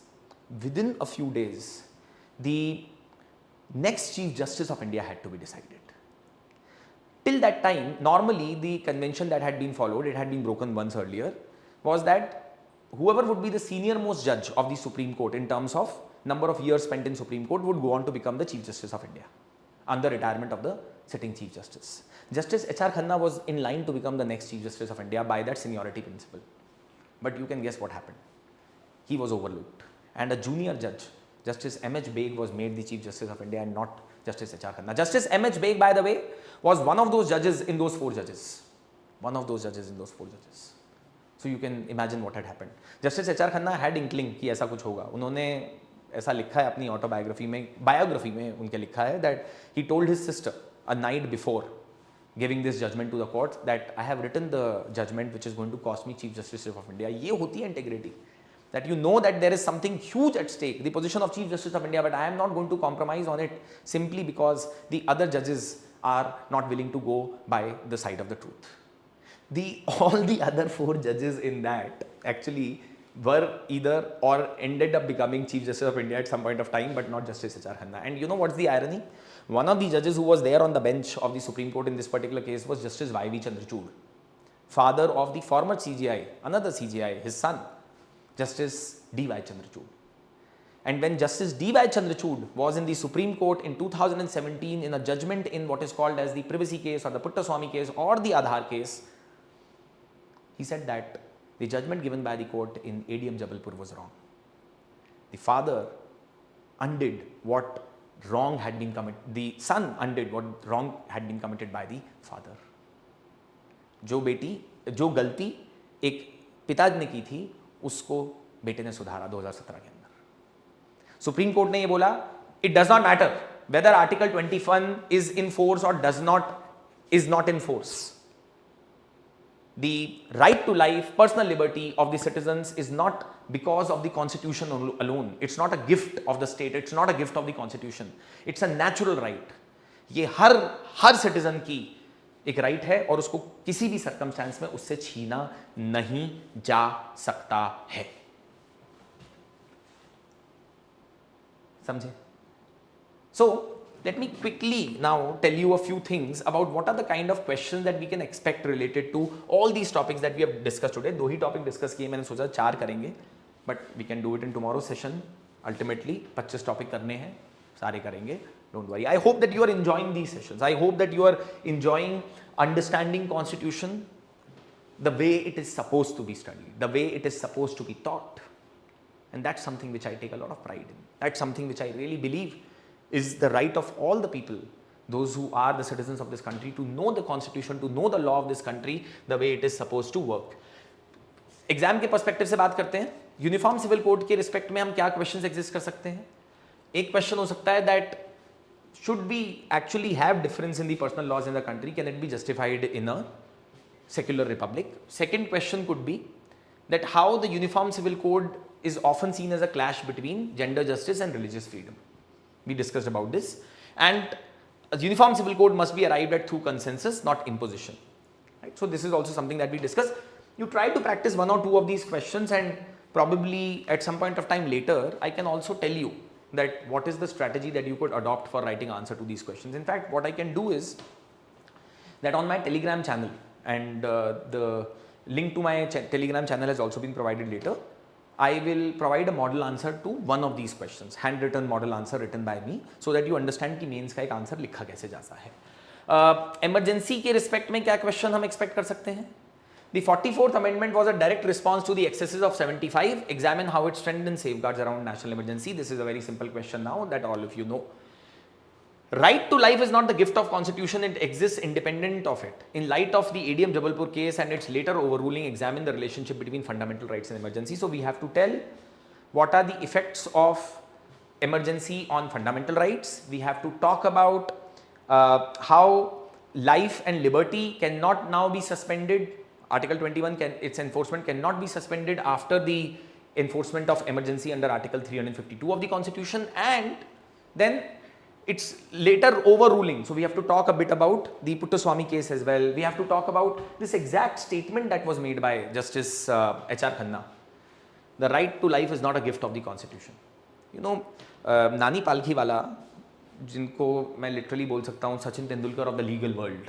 within a few days, the next Chief Justice of India had to be decided. Till that time, normally the convention that had been followed, it had been broken once earlier, was that whoever would be the senior most judge of the Supreme Court in terms of number of years spent in Supreme Court would go on to become the Chief Justice of India under retirement of the sitting Chief Justice. Justice H.R. Khanna was in line to become the next Chief Justice of India by that seniority principle. But you can guess what happened. He was overlooked. And a junior judge, Justice M.H. Beg, was made the Chief Justice of India and not Justice H.R. Khanna. Justice M.H. Beg, by the way, was one of those judges in those 4 judges. One of those judges in those 4 judges. So you can imagine what had happened. Justice H.R. Khanna had inkling कि ऐसा कुछ होगा. उन्होंने ऐसा लिखा है अपनी autobiography में, बायोग्राफी में उनके लिखा है that he told his sister a night before giving this judgment to the court that I have written the judgment which is going to cost me Chief Justice of India. ये होती है integrity. That you know that there is something huge at stake, the position of Chief Justice of India, but I am not going to compromise on it simply because the other judges are not willing to go by the side of the truth. All the other 4 judges in that actually were either or ended up becoming Chief Justice of India at some point of time, but not Justice H.R. Khanna. And you know what's the irony? One of the judges who was there on the bench of the Supreme Court in this particular case was Justice Y.V. Chandrachud, father of the former CJI, another CJI, his son, Justice D.Y. Chandrachud. And when Justice D.Y. Chandrachud was in the Supreme Court in 2017 in a judgment in what is called as the privacy case or the Puttaswamy case or the Aadhaar case, he said that the judgment given by the court in ADM Jabalpur was wrong. The father undid what wrong had been committed, the son undid what wrong had been committed by the father. जो गलती एक पिता ने की थी उसको बेटे ने सुधारा 2017 के अंदर. सुप्रीम कोर्ट ने ये बोला, it does not matter whether Article 21 is in force or is not in force. The right to life, personal liberty of the citizens is not because of the constitution alone. It's not a gift of the state. It's not a gift of the constitution. It's a natural right. ये हर citizen की एक right है और उसको किसी भी circumstance में उससे छीना नहीं जा सकता है. समझे? So let me quickly now tell you a few things about what are the kind of questions that we can expect related to all these topics that we have discussed today. 2 he topic discuss किए, मैंने सोचा 4 करेंगे, but we can do it in tomorrow's session. Ultimately 25 topic करने हैं, सारे करेंगे. Don't worry. I hope that you are enjoying these sessions. I hope that you are enjoying understanding Constitution the way it is supposed to be studied, the way it is supposed to be taught. And that's something which I take a lot of pride in. That's something which I really believe is the right of all the people, those who are the citizens of this country, to know the constitution, to know the law of this country the way it is supposed to work. Exam के perspective से बात करते हैं. Uniform civil code के respect में हम क्या questions exist कर सकते हैं? एक क्वेश्चन हो सकता है that should we actually have difference in the personal laws in the country? Can it be justified in a secular republic? Second question could be that how the uniform civil code is often seen as a clash between gender justice and religious freedom. We discussed about this, and a uniform civil code must be arrived at through consensus, not imposition. Right? So this is also something that we discussed. You try to practice 1 or 2 of these questions, and probably at some point of time later, I can also tell you that what is the strategy that you could adopt for writing answer to these questions. In fact, what I can do is that on my Telegram channel, and the link to my Telegram channel has also been provided later, I will provide a model answer to one of these questions, handwritten model answer written by me, so that you understand कि mains का एक answer लिखा कैसे जाता है. Emergency के respect में क्या क्वेश्चन हम एक्सपेक्ट कर सकते हैं? The 44th Amendment was a direct response to the excesses of 75. Examine how it strengthens safeguards around national emergency. This is a very simple question now that all of you know. Right to life is not the gift of constitution, it exists independent of it. In light of the ADM Jabalpur case and its later overruling, examine the relationship between fundamental rights and emergency. So we have to tell what are the effects of emergency on fundamental rights. We have to talk about how life and liberty cannot now be suspended. Article 21, its enforcement cannot be suspended after the enforcement of emergency under Article 352 of the Constitution, and then it's later overruling. So we have to talk a bit about the Puttaswamy case as well. We have to talk about this exact statement that was made by Justice H.R. Khanna. The right to life is not a gift of the Constitution. You know, Nani Palkhiwala, जिनको मैं literally बोल सकता हूँ Sachin Tendulkar of the legal world,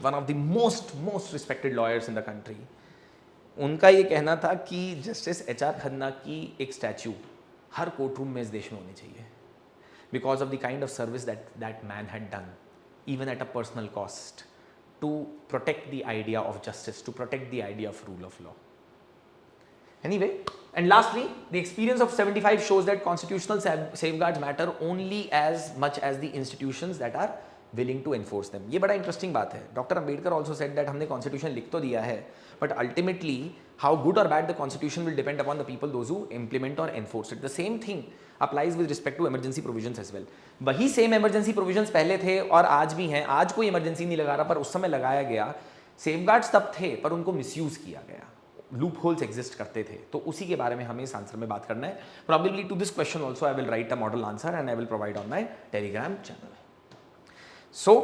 one of the most respected lawyers in the country, उनका ये कहना था कि जस्टिस एच.आर. खन्ना की एक स्टैच्यू हर कोर्ट रूम में इस देश में होनी चाहिए, because of the kind of service that man had done, even at a personal cost, to protect the idea of justice, to protect the idea of rule of law. Anyway, and lastly, the experience of 75 shows that constitutional safeguards matter only as much as the institutions that are willing to enforce them. ये बड़ा interesting बात है. Dr. Ambedkar also said that हमने constitution लिख तो दिया है, but ultimately how good or bad the constitution will depend upon the people, those who implement or enforce it. The same thing applies with respect to emergency provisions as well. वही same emergency provisions पहले थे और आज भी हैं. आज कोई emergency नहीं लगा रहा, पर उस समय लगाया गया. Safeguards तब थे, पर उनको misuse किया गया. लूप होल्स एग्जिस्ट करते थे, तो उसी के बारे में हमें इस आंसर में बात करना है. Probably to this question also I will write a model answer and I will provide on my Telegram channel. So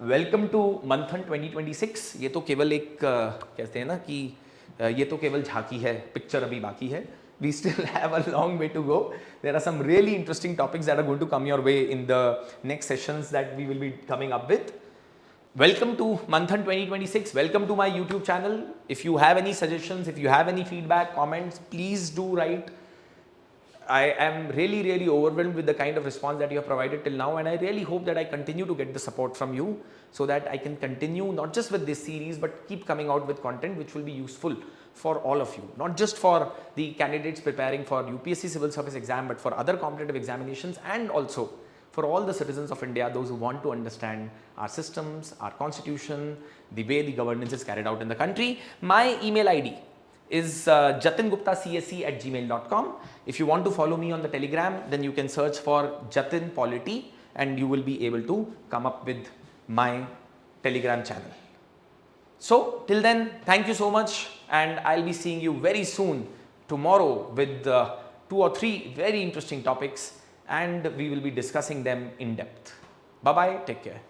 welcome to Manthan 2026. ये तो केवल एक कहते हैं ना कि ये तो केवल झांकी है, पिक्चर अभी बाकी है. We still have a long way to go. There are some really interesting topics that are going to come your way in the next sessions that we will be coming up with. Welcome to Manthan 2026. Welcome to my YouTube channel. If you have any suggestions, if you have any feedback, comments, please do write. I am really overwhelmed with the kind of response that you have provided till now, and I really hope that I continue to get the support from you so that I can continue not just with this series but keep coming out with content which will be useful for all of you, not just for the candidates preparing for UPSC Civil Service exam, but for other competitive examinations, and also for all the citizens of India, those who want to understand our systems, our constitution, the way the governance is carried out in the country. My email ID is jatinguptacsc@gmail.com. If you want to follow me on the Telegram, then you can search for Jatin Polity and you will be able to come up with my Telegram channel. So till then, thank you so much, and I'll be seeing you very soon tomorrow with 2 or 3 very interesting topics, and we will be discussing them in depth. Bye bye, take care.